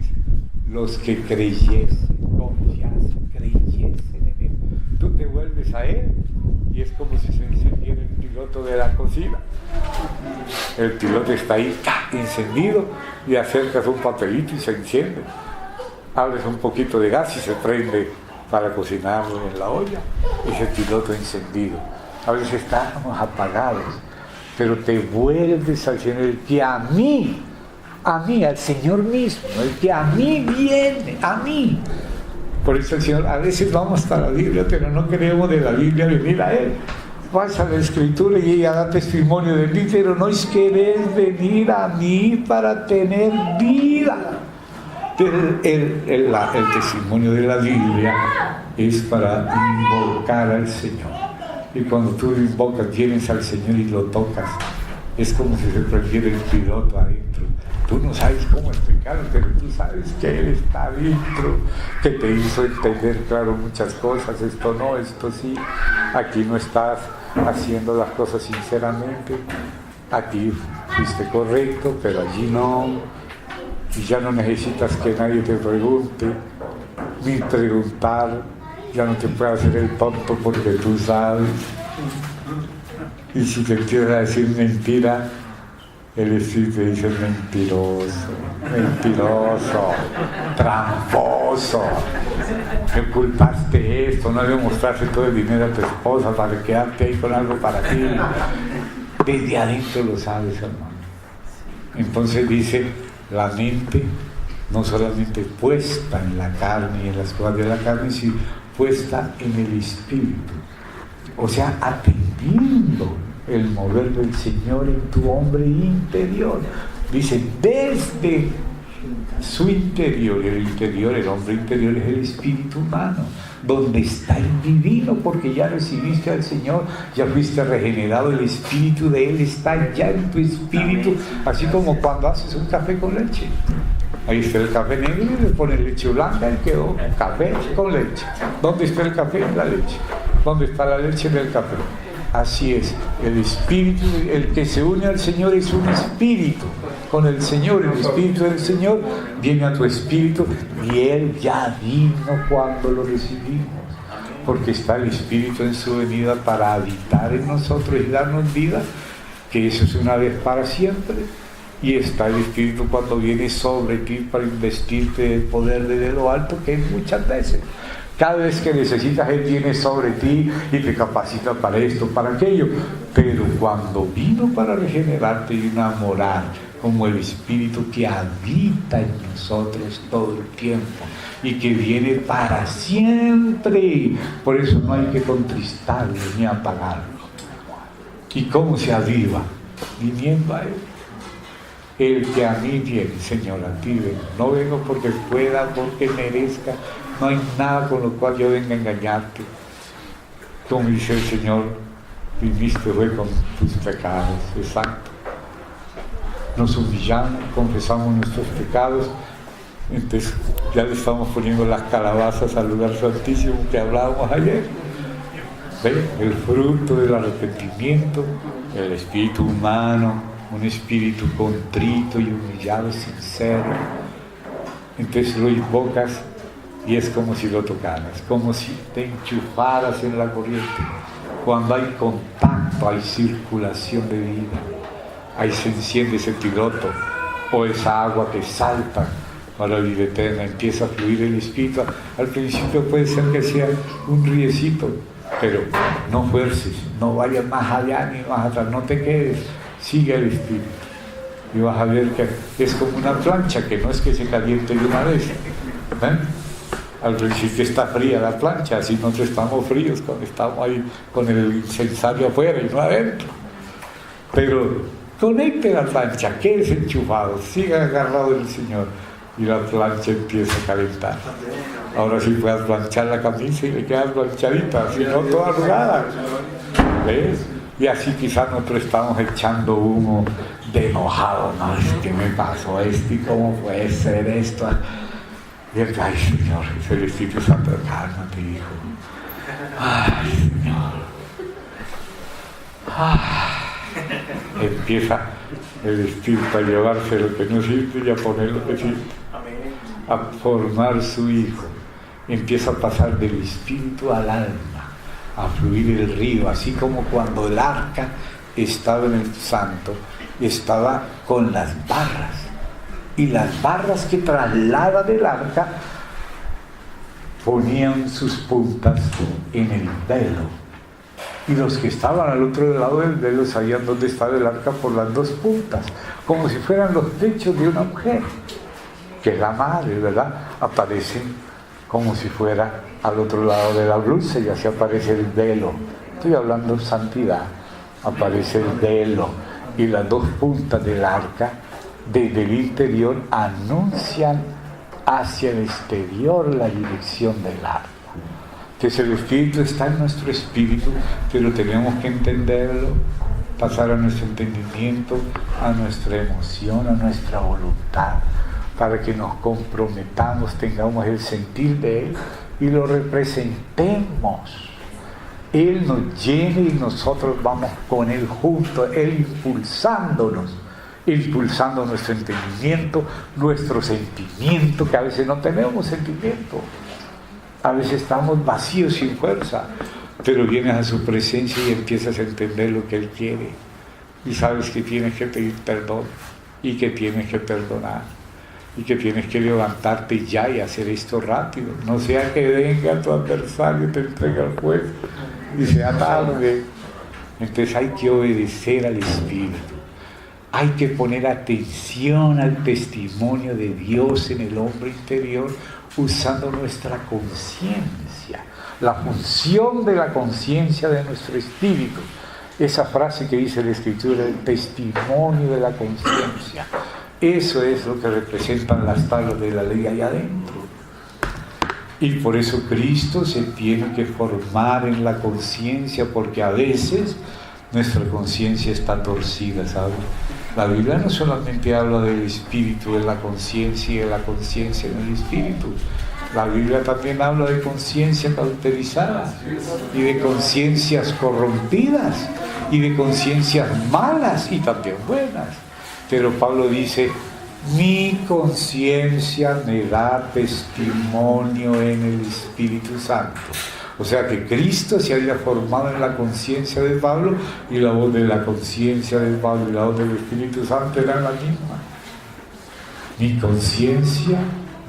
los que creyesen, confiasen, creyesen en Él. Tú te vuelves a Él y es como si se encendiera el piloto de la cocina. El piloto está ahí encendido y acercas un papelito y se enciende. Abres un poquito de gas y se prende para cocinarlo en la olla. Ese piloto encendido. A veces estamos apagados, pero te vuelves al Señor, el que a mí, al Señor mismo, el que a mí viene, a mí. Por eso el Señor, a veces vamos hasta la Biblia, pero no queremos de la Biblia venir a Él. Vas a la Escritura y ella da testimonio de mí, pero no es querer venir a mí para tener vida. El testimonio de la Biblia es para invocar al Señor. Y cuando tú lo invocas, vienes al Señor y lo tocas. Es como si se prendiera el piloto adentro. Tú no sabes cómo explicarlo, pero tú sabes que Él está adentro, que te hizo entender, claro, muchas cosas. Esto no, esto sí. Aquí no estás haciendo las cosas sinceramente. Aquí fuiste correcto, pero allí no. Y ya no necesitas que nadie te pregunte, ni preguntar. Ya no te puede hacer el tonto porque tú sabes. Y si te empiezas a decir mentira, el Espíritu te dice mentiroso, tramposo. Me ocultaste esto, no le mostraste todo el dinero a tu esposa para quedarte ahí con algo para ti. Desde adentro lo sabes, hermano. Entonces dice, la mente no solamente puesta en la carne y en las cosas de la carne, sino puesta en el Espíritu, o sea, atendiendo el mover del Señor en tu hombre interior. Dice, desde su interior, el hombre interior es el espíritu humano, donde está el divino, porque ya recibiste al Señor, ya fuiste regenerado, el espíritu de Él está ya en tu espíritu, así como cuando haces un café con leche. Ahí está el café negro y le pones leche blanca y quedó café con leche. ¿Dónde está el café? En la leche. ¿Dónde está la leche? En el café. Así es, el espíritu, el que se une al Señor es un espíritu con el Señor, el espíritu del Señor viene a tu espíritu y Él ya vino cuando lo recibimos, porque está el Espíritu en su venida para habitar en nosotros y darnos vida, que eso es una vez para siempre. Y está el Espíritu cuando viene sobre ti para investirte del poder desde lo alto, que es muchas veces. Cada vez que necesitas, Él viene sobre ti y te capacita para esto, para aquello. Pero cuando vino para regenerarte y enamorar, como el Espíritu que habita en nosotros todo el tiempo y que viene para siempre. Por eso no hay que contristarlo ni apagarlo. ¿Y cómo se aviva? Viniendo a Él. El que a mí viene, Señor, a ti vengo. No vengo porque pueda, porque merezca. No hay nada con lo cual yo venga a engañarte. Como dice el Señor, viniste fue con tus pecados. Exacto. Nos humillamos, confesamos nuestros pecados. Entonces ya le estamos poniendo las calabazas al lugar santísimo que hablábamos ayer. ¿Ve? El fruto del arrepentimiento, el espíritu humano, un espíritu contrito y humillado, sincero. Entonces lo invocas y es como si lo tocaras, como si te enchufaras en la corriente. Cuando hay contacto, hay circulación de vida, ahí se enciende ese piloto o esa agua que salta para la vida eterna, empieza a fluir el espíritu. Al principio puede ser que sea un riecito, pero no fuerces, no vayas más allá ni más atrás, no te quedes. Sigue el espíritu y vas a ver que es como una plancha que no es que se caliente de una vez. Al principio está fría la plancha, así nosotros estamos fríos cuando estamos ahí con el incensario afuera y no adentro. Pero conecte la plancha, quédese enchufado, siga agarrado del Señor y la plancha empieza a calentar. Ahora sí puedes planchar la camisa y le quedas planchadita, si no toda arrugada. ¿Ves? Y así quizás nosotros estamos echando humo de enojado, no, es que me pasó esto y cómo puede ser esto. Y el ay Señor, es el Espíritu Santo, cálmate, hijo. Ay Señor. Empieza el Espíritu a llevarse lo que no sirve y a poner lo que sirve. a formar su Hijo. Empieza a pasar del espíritu al alma, a fluir el río, así como cuando el arca estaba en el santo, estaba con las barras, y las barras que traslada del arca ponían sus puntas en el velo, y los que estaban al otro lado del velo sabían dónde estaba el arca por las dos puntas, como si fueran los pechos de una mujer, que es la madre, ¿verdad? Aparecen como si fuera al otro lado de la blusa, y así aparece el velo. Estoy hablando de santidad. Aparece el velo, y las dos puntas del arca desde el interior anuncian hacia el exterior la dirección del arca. Entonces el Espíritu está en nuestro espíritu, pero tenemos que entenderlo, pasar a nuestro entendimiento, a nuestra emoción, a nuestra voluntad, para que nos comprometamos, tengamos el sentir de Él y lo representemos. Él nos llena y nosotros vamos con Él juntos, Él impulsando nuestro entendimiento, nuestro sentimiento, que a veces no tenemos sentimiento, a veces estamos vacíos, sin fuerza, pero vienes a su presencia y empiezas a entender lo que Él quiere, y sabes que tienes que pedir perdón, y que tienes que perdonar, y que tienes que levantarte ya y hacer esto rápido, no sea que venga tu adversario y te entregue al juez y sea tarde. Entonces hay que obedecer al Espíritu, hay que poner atención al testimonio de Dios en el hombre interior, usando nuestra conciencia, la función de la conciencia de nuestro espíritu. Esa frase que dice la Escritura, el testimonio de la conciencia, eso es lo que representan las tablas de la ley allá adentro. Y por eso Cristo se tiene que formar en la conciencia, porque a veces nuestra conciencia está torcida, ¿sabes? La Biblia no solamente habla del espíritu en la conciencia y de la conciencia en el espíritu. La Biblia también habla de conciencia cauterizada y de conciencias corrompidas y de conciencias malas y también buenas. Pero Pablo dice, mi conciencia me da testimonio en el Espíritu Santo. O sea que Cristo se había formado en la conciencia de Pablo, y la voz de la conciencia de Pablo y la voz del Espíritu Santo eran la misma. Mi conciencia,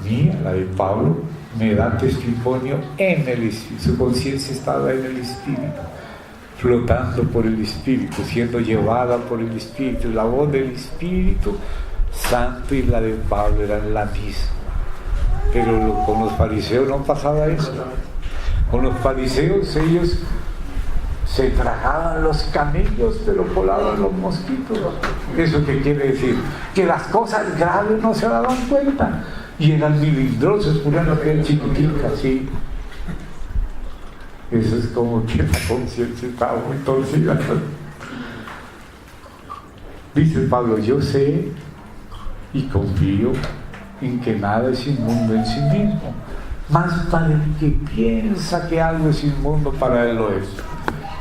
mía, la de Pablo, me da testimonio en el Espíritu. Su conciencia estaba en el Espíritu, flotando por el Espíritu, siendo llevada por el Espíritu. La voz del Espíritu Santo y la de Pablo eran la misma. Pero con los fariseos no pasaba eso. Con los fariseos ellos se tragaban los camellos, pero volaban los mosquitos. ¿Eso qué quiere decir? Que las cosas graves no se daban cuenta, y eran milindrosos, ponían la piel chiquitica, así. Eso es como que la conciencia estaba muy torcida. Dice Pablo, yo sé y confío en que nada es inmundo en sí mismo. Más para el que piensa que algo es inmundo, para él lo es.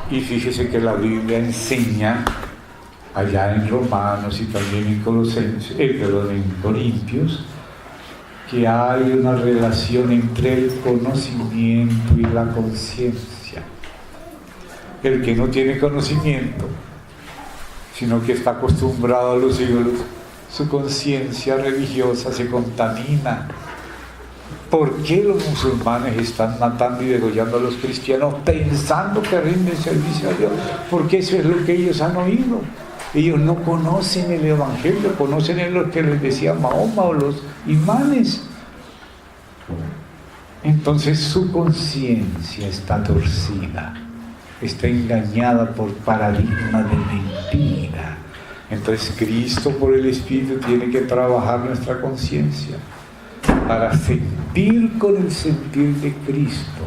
Y fíjese que la Biblia enseña allá en Romanos y también en en Corintios, que hay una relación entre el conocimiento y la conciencia. El que no tiene conocimiento, sino que está acostumbrado a los ídolos, su conciencia religiosa se contamina. ¿Por qué los musulmanes están matando y degollando a los cristianos pensando que rinden servicio a Dios? Porque eso es lo que ellos han oído. Ellos no conocen el Evangelio, conocen lo que les decía Mahoma o los imanes. Entonces su conciencia está torcida, está engañada por paradigmas de mentira. Entonces Cristo, por el Espíritu, tiene que trabajar nuestra conciencia para sentir con el sentir de Cristo,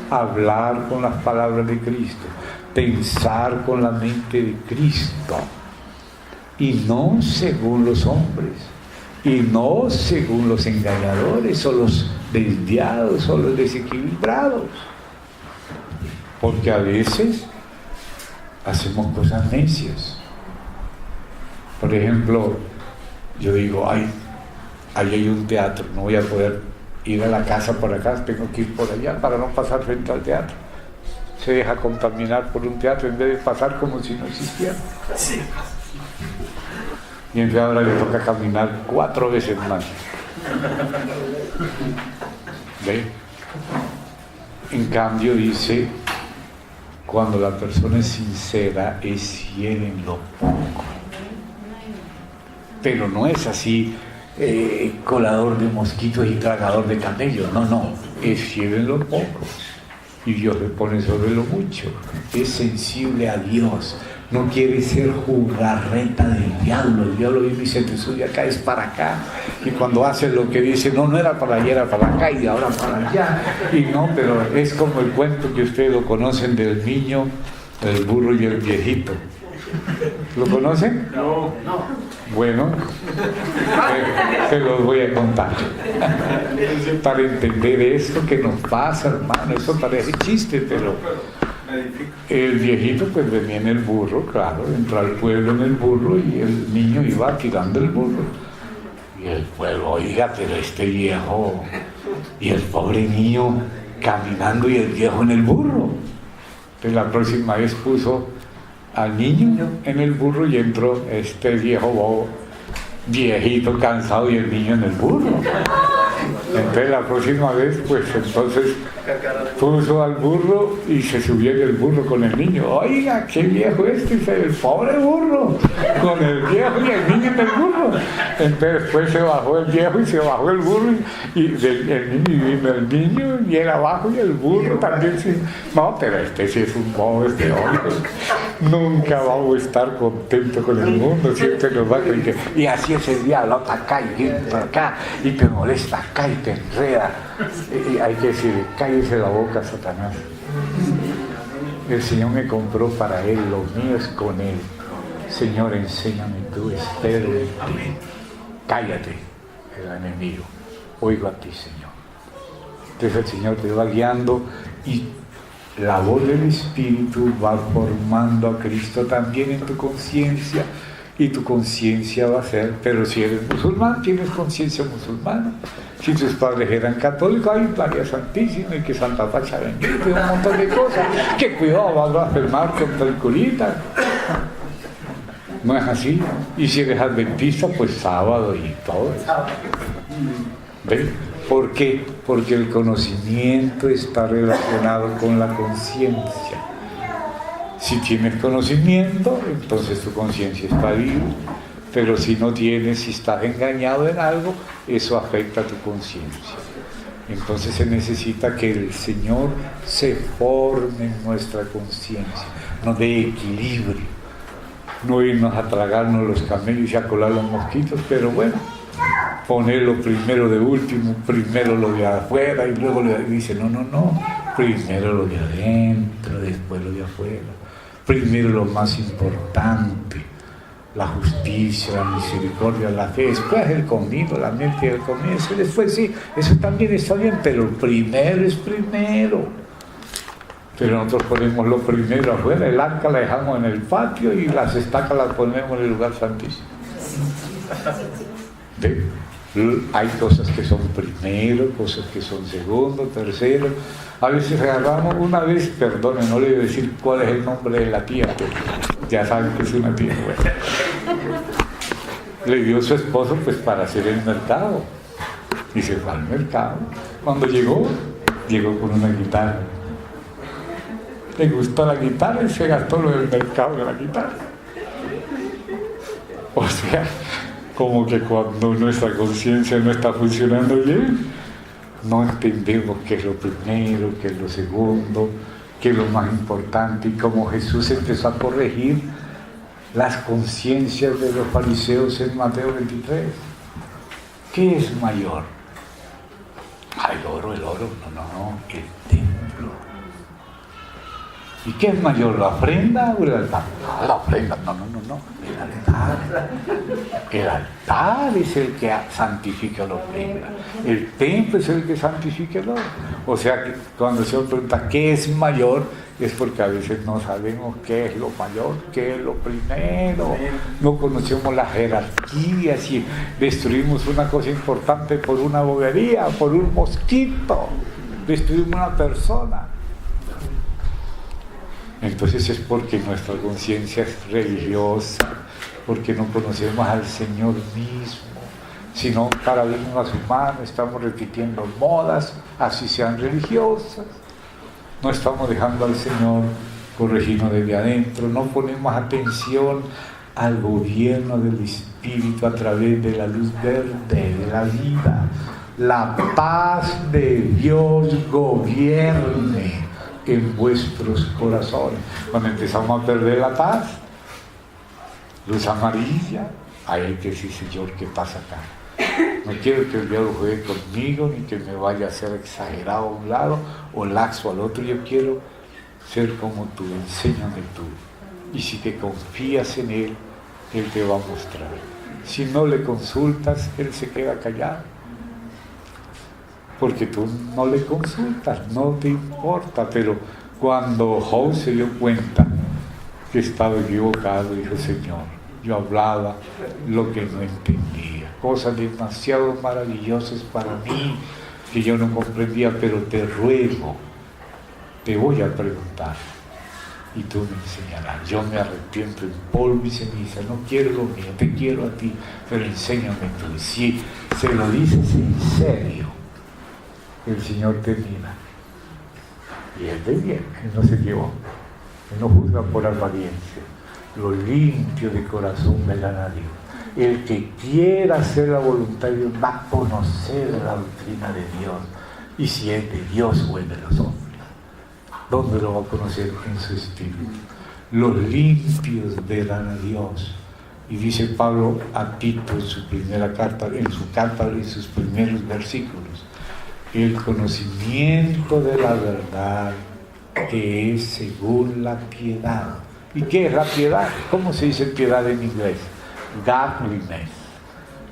hablar con las palabras de Cristo, pensar con la mente de Cristo, y no según los hombres, y no según los engañadores o los desviados o los desequilibrados, porque a veces hacemos cosas necias. Por ejemplo, yo digo, ay, ahí hay un teatro, no voy a poder ir a la casa por acá, tengo que ir por allá para no pasar frente al teatro. Se deja contaminar por un teatro en vez de pasar como si no existiera. Sí. Y entonces ahora le toca caminar 4 veces más. ¿Ve? En cambio dice, cuando la persona es sincera, es fiel en lo poco. Pero no es así, colador de mosquitos y tragador de camellos. No, es fiel en lo poco. Y Dios le pone sobre lo mucho. Es sensible a Dios. No quiere ser jugarreta del diablo. El diablo viene y dice, te sube acá, es para acá. Y cuando hace lo que dice, no era para allá, era para acá y ahora para allá. Y no, pero es como el cuento que ustedes lo conocen del niño, el burro y el viejito. ¿Lo conocen? No. Bueno, te los voy a contar. Para entender esto que nos pasa, hermano, eso parece chiste, pero el viejito pues venía en el burro, claro, entró al pueblo en el burro y el niño iba tirando el burro. Y el pueblo, oiga, pero este viejo, y el pobre niño caminando y el viejo en el burro. Entonces la próxima vez puso al niño en el burro y entró este viejo bobo, viejito, cansado, y el niño en el burro. Entonces la próxima vez, pues entonces puso al burro y se subió en el burro con el niño. Oiga, qué viejo este, el pobre burro, con el viejo y el niño en el burro. Entonces después se bajó el viejo y se bajó el burro y el niño y él abajo y el burro también. Sí. No, pero este sí es un bobo, este hombre. Nunca vamos a estar contentos con el mundo, siempre nos va a creer. Y así es el diablo, acá y para acá, y te molesta acá y te enreda. Y hay que decir, cállese la boca, Satanás. El Señor me compró para Él, lo mío es con Él. Señor, enséñame tú, espero en ti. Cállate, el enemigo. Oigo a ti, Señor. Entonces el Señor te va guiando y la voz del Espíritu va formando a Cristo también en tu conciencia, y tu conciencia va a ser, pero si eres musulmán, tienes conciencia musulmana. Si tus padres eran católicos, hay María Santísima y que Santa Pacha bendita y un montón de cosas. Que cuidado, vas a blasfemar contra el curita. No es así. Y si eres adventista, pues sábado y todo. ¿Ves? ¿Por qué? Porque el conocimiento está relacionado con la conciencia. Si tienes conocimiento, entonces tu conciencia está viva. Pero si no tienes, si estás engañado en algo, eso afecta a tu conciencia. Entonces se necesita que el Señor se forme en nuestra conciencia, nos dé equilibrio. No irnos a tragarnos los camellos y a colar los mosquitos, pero bueno, ponerlo primero de último, primero lo de afuera y luego dice, no, primero lo de adentro, después lo de afuera. Primero lo más importante, la justicia, la misericordia, la fe, después el comido, la mente y el comienzo, después sí, eso también está bien, pero primero es primero. Pero nosotros ponemos lo primero afuera, el arca la dejamos en el patio y las estacas las ponemos en el lugar santísimo. ¿Ve? Hay cosas que son primero, cosas que son segundo, tercero. A veces agarramos una vez, perdone, no le voy a decir cuál es el nombre de la tía, pero ya saben que es una tía. Bueno, le dio su esposo pues para hacer el mercado. Y se fue al mercado. Cuando llegó con una guitarra. Le gustó la guitarra y se gastó lo del mercado de la guitarra. O sea, como que cuando nuestra conciencia no está funcionando bien, no entendemos qué es lo primero, qué es lo segundo, qué es lo más importante. Y como Jesús empezó a corregir las conciencias de los fariseos en Mateo 23. ¿Qué es mayor? El oro, no, el templo. ¿Y qué es mayor, la ofrenda o el altar? No, la ofrenda, no, el altar. El altar es el que santifica la ofrenda. El templo es el que santifica el oro. O sea que cuando el Señor pregunta ¿qué es mayor? es porque a veces no sabemos qué es lo mayor, qué es lo primero, no conocemos las jerarquías y destruimos una cosa importante por una bobería, por un mosquito, destruimos una persona. Entonces es porque nuestra conciencia es religiosa, porque no conocemos al Señor mismo, sino paradigmas humanos, estamos repitiendo modas, así sean religiosas. No estamos dejando al Señor corregirnos desde adentro, no ponemos atención al gobierno del Espíritu a través de la luz verde de la vida. La paz de Dios gobierne en vuestros corazones. Cuando empezamos a perder la paz, luz amarilla, hay que decir, Señor, ¿qué pasa acá? No quiero que el diablo juegue conmigo, ni que me vaya a ser exagerado a un lado o laxo al otro. Yo quiero ser como tú, enséñame tú. Y si te confías en Él, Él te va a mostrar. Si no le consultas, Él se queda callado. Porque tú no le consultas, no te importa. Pero cuando Job se dio cuenta que estaba equivocado, dijo, Señor, yo hablaba lo que no entendía. Cosas demasiado maravillosas para mí que yo no comprendía, pero te ruego, te voy a preguntar y tú me enseñarás. Yo me arrepiento en polvo y ceniza, no quiero lo mío, te quiero a ti, pero enséñame tú. Si se lo dices en serio, el Señor te mira y Él te bien, Él no se equivoca, Él no juzga por apariencia. Lo limpio de corazón verán a Dios. El que quiera hacer la voluntad de Dios va a conocer la doctrina de Dios. Y si es de Dios o es de los hombres, ¿dónde lo va a conocer? En su espíritu. Los limpios verán a Dios. Y dice Pablo a Tito en su primera carta, en sus primeros versículos, el conocimiento de la verdad que es según la piedad. ¿Y qué es la piedad? ¿Cómo se dice piedad en inglés? Godliness,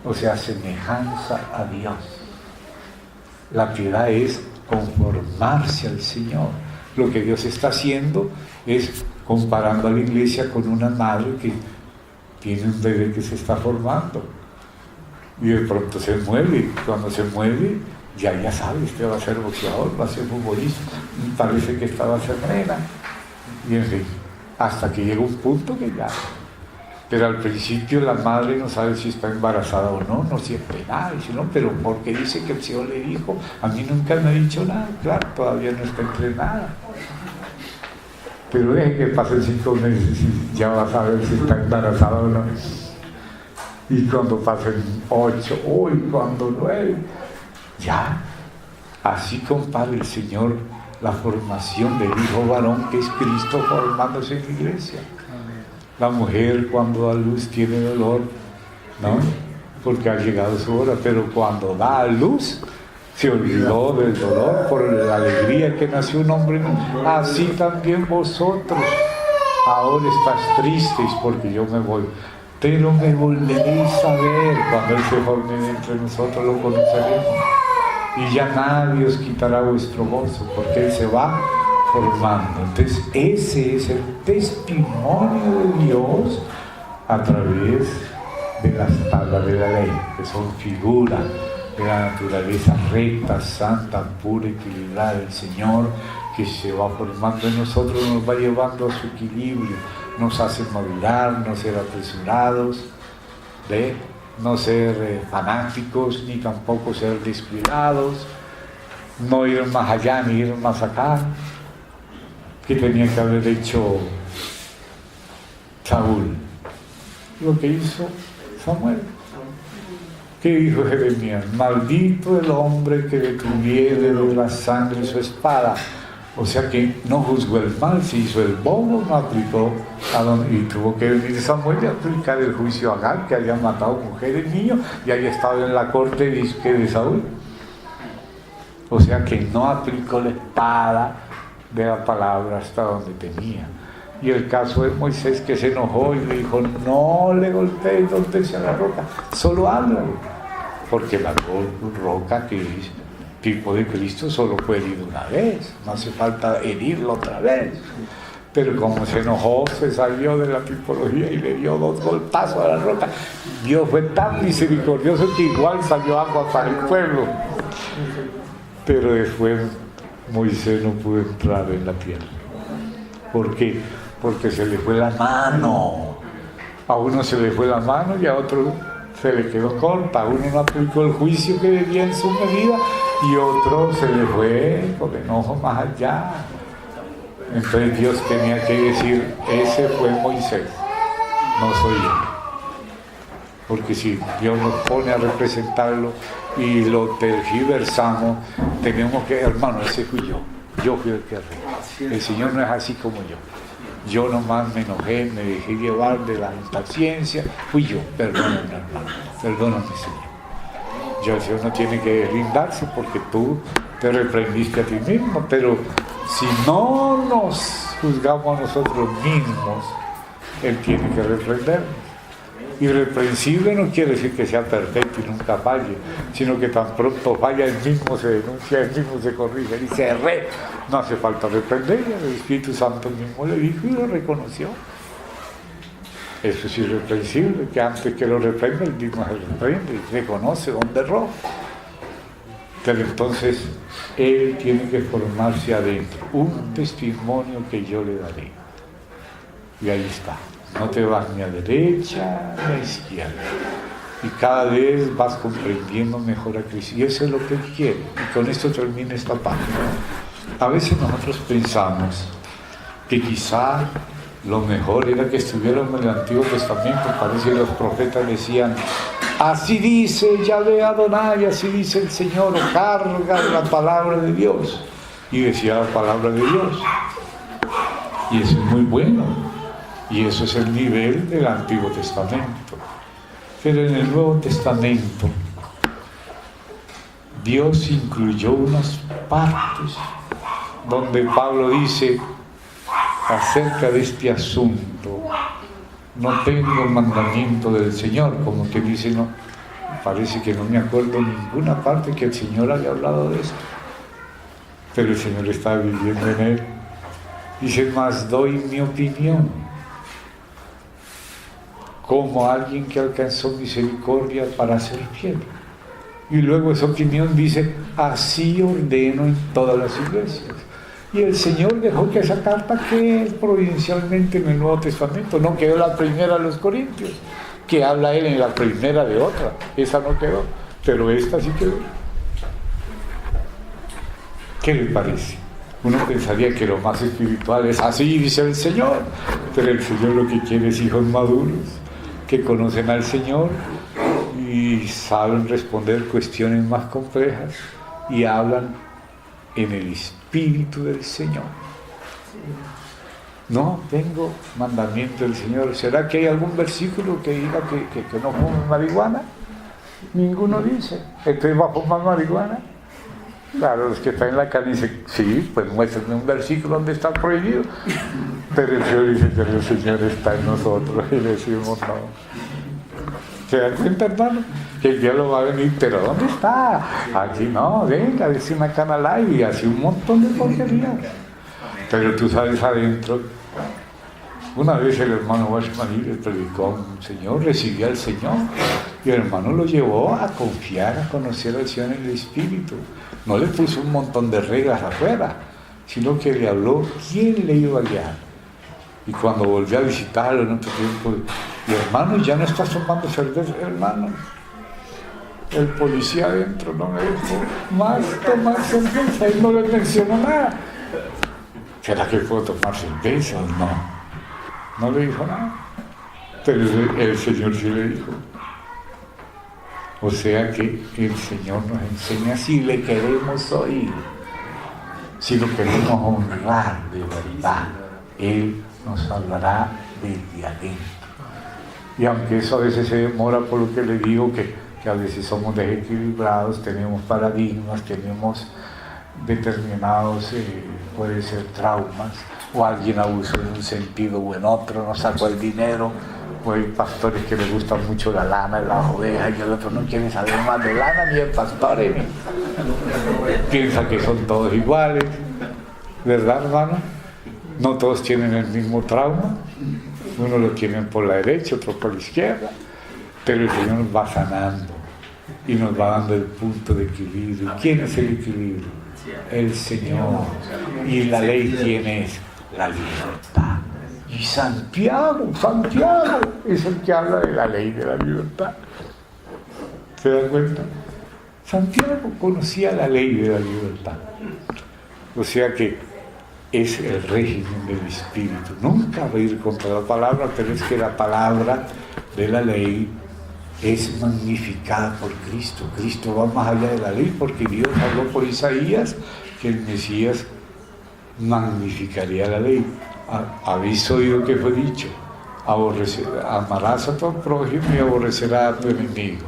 o sea, semejanza a Dios. La piedad es conformarse al Señor. Lo que Dios está haciendo es comparando a la iglesia con una madre que tiene un bebé que se está formando. Y de pronto se mueve. Cuando se mueve, ya sabe, este va a ser boxeador, va a ser futbolista, parece que esta va a ser nena. Y en fin, hasta que llega un punto que ya. Pero al principio la madre no sabe si está embarazada o no, no siempre nada, dice, no, pero porque dice que el Señor le dijo, a mí nunca me ha dicho nada, claro, todavía no está entrenada. Pero deje que pasen 5 meses y ya va a saber si está embarazada o no. Y cuando pasen 8, cuando 9, ya. Así compara el Señor la formación del hijo varón, que es Cristo formándose en la iglesia. La mujer cuando da luz tiene dolor, ¿no? Porque ha llegado su hora, pero cuando da a luz se olvidó del dolor por la alegría que nació un hombre. Así también vosotros ahora estáis tristes porque yo me voy, pero me volveréis a ver cuando Él se forme entre nosotros, lo conoceremos. Y ya nadie os quitará vuestro gozo, porque Él se va formando. Entonces ese es el testimonio de Dios a través de las tablas de la ley, que son figuras de la naturaleza recta, santa, pura, equilibrada del Señor, que se va formando en nosotros, nos va llevando a su equilibrio, nos hace madurar, no ser apresurados, no ser fanáticos, ni tampoco ser descuidados, no ir más allá ni ir más acá. ¿Qué tenía que haber hecho Saúl? Lo que hizo Samuel. ¿Qué dijo Jeremías? Maldito el hombre que detuviere de la sangre su espada. O sea que no juzgó el mal, se hizo el bobo, no aplicó y tuvo que venir Samuel y aplicar el juicio a Agag, que había matado mujeres, niños, y había estado en la corte de Saúl. O sea que no aplicó la espada de la palabra hasta donde tenía. Y el caso de Moisés, que se enojó y le dijo, no le golpees donde sea la roca, solo háblale, porque la roca que es tipo de Cristo solo fue herido una vez, no hace falta herirlo otra vez. Pero como se enojó, se salió de la tipología y le dio 2 golpazos a la roca. Dios fue tan misericordioso que igual salió agua para el pueblo. Pero después Moisés no pudo entrar en la tierra. ¿Por qué? Porque se le fue la mano. A uno se le fue la mano y a otro se le quedó corta. Uno no aplicó el juicio que debía en su medida y otro se le fue por enojo más allá. Entonces Dios tenía que decir, ese fue Moisés, no soy yo. Porque si Dios nos pone a representarlo y lo tergiversamos, tenemos que, hermano, ese fui yo fui el que erré. El Señor no es así como yo. Yo nomás me enojé, me dejé llevar de la impaciencia, fui yo, perdóname hermano, perdóname Señor. Ya el Señor no tiene que deslindarse porque tú te reprendiste a ti mismo, pero si no nos juzgamos a nosotros mismos, Él tiene que reprendernos. Irreprensible no quiere decir que sea perfecto y nunca falle, sino que tan pronto falla, Él mismo se denuncia, Él mismo se corrige, Él dice, no hace falta reprenderle, el Espíritu Santo mismo le dijo y lo reconoció. Eso es irreprensible, que antes que lo reprenda, Él mismo se reprende y reconoce dónde erró. Pero entonces Él tiene que formarse adentro, un testimonio que yo le daré. Y ahí está. No te vas ni a derecha ni a izquierda. Y cada vez vas comprendiendo mejor a Cristo. Y eso es lo que Él quiere. Y con esto termina esta parte. A veces nosotros pensamos que quizá lo mejor era que estuviéramos en el Antiguo Testamento. Parece que los profetas decían, así dice Yahvé Adonai, así dice el Señor, o carga la palabra de Dios. Y decía la palabra de Dios. Y eso es muy bueno. Y eso es el nivel del Antiguo Testamento. Pero en el Nuevo Testamento, Dios incluyó unas partes donde Pablo dice acerca de este asunto, no tengo el mandamiento del Señor, como que dice, no, parece que no me acuerdo ninguna parte que el Señor haya hablado de esto. Pero el Señor está viviendo en él. Dice, más doy mi opinión. Como alguien que alcanzó misericordia para ser fiel. Y luego esa opinión dice, así ordeno en todas las iglesias. Y el Señor dejó que esa carta quede providencialmente en el Nuevo Testamento. No quedó la primera de los Corintios, que habla Él en la primera de otra. Esa no quedó, pero esta sí quedó. ¿Qué le parece? Uno pensaría que lo más espiritual es así, dice el Señor. Pero el Señor lo que quiere es hijos maduros, que conocen al Señor y saben responder cuestiones más complejas y hablan en el Espíritu del Señor. No tengo mandamiento del Señor. ¿Será que hay algún versículo que diga que no fumen marihuana? Ninguno dice. ¿Entonces va a fumar marihuana? Claro, los que están en la calle dicen, sí, pues muéstrenme un versículo donde está prohibido. Pero el Señor dice que el Señor está en nosotros y decimos no. ¿Se dan cuenta, hermano? Que el diablo va a venir, pero ¿dónde está? Aquí no, venga, dice una cana live y así un montón de porquerías. Pero tú sabes adentro. Una vez el hermano Washman le predicó a un señor, recibió al Señor y el hermano lo llevó a confiar, a conocer al Señor en el Espíritu. No le puso un montón de reglas afuera, sino que le habló quién le iba a guiar. Y cuando volvió a visitarlo en otro tiempo, y hermano, ya no estás tomando cerveza, hermano. El policía adentro no me dijo más tomar cerveza, él no le mencionó nada. ¿Será que puedo tomar cerveza o no? No le dijo nada, pero el Señor sí le dijo. O sea que el Señor nos enseña si le queremos oír, si lo queremos honrar de verdad, Él nos hablará desde adentro. Y aunque eso a veces se demora, por lo que le digo, que a veces somos desequilibrados, tenemos paradigmas, tenemos determinados, puede ser traumas, o alguien abusó en un sentido o en otro, no sacó el dinero, o hay pastores que les gusta mucho la lana, las ovejas, y el otro no quiere saber más de lana, ni el pastor piensa que son todos iguales, ¿verdad, hermano? No todos tienen el mismo trauma, uno lo tienen por la derecha, otro por la izquierda, pero el Señor nos va sanando y nos va dando el punto de equilibrio. ¿Quién es el equilibrio? El Señor. Y la ley, ¿quién es? La libertad. Y Santiago es el que habla de la ley de la libertad. ¿Se dan cuenta? Santiago conocía la ley de la libertad. O sea que es el régimen del Espíritu. Nunca va a ir contra la palabra, pero es que la palabra de la ley es magnificada por Cristo. Cristo va más allá de la ley, porque Dios habló por Isaías que el Mesías magnificaría la ley. Habéis oído que fue dicho: amarás a tu prójimo y aborrecerás a tu enemigo.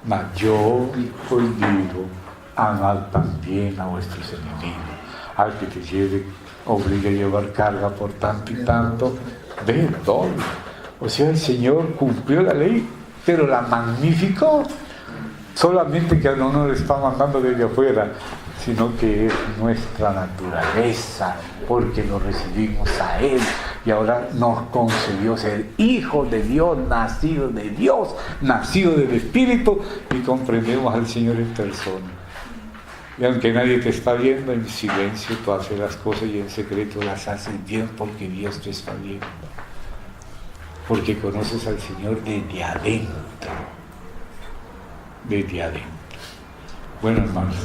Mas yo os digo, amad también a vuestros enemigos. Al que te obligue a llevar carga por tanto y tanto, de todo. O sea, el Señor cumplió la ley, pero la magnificó. Solamente que no nos está mandando desde afuera, sino que es nuestra naturaleza, porque lo recibimos a Él y ahora nos concedió ser hijos de Dios, nacidos del Espíritu, y comprendemos al Señor en persona. Y aunque nadie te está viendo, en silencio tú haces las cosas y en secreto las haces bien, porque Dios te está viendo, porque conoces al Señor desde adentro. Bueno, hermanos,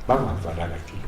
vamos a parar aquí.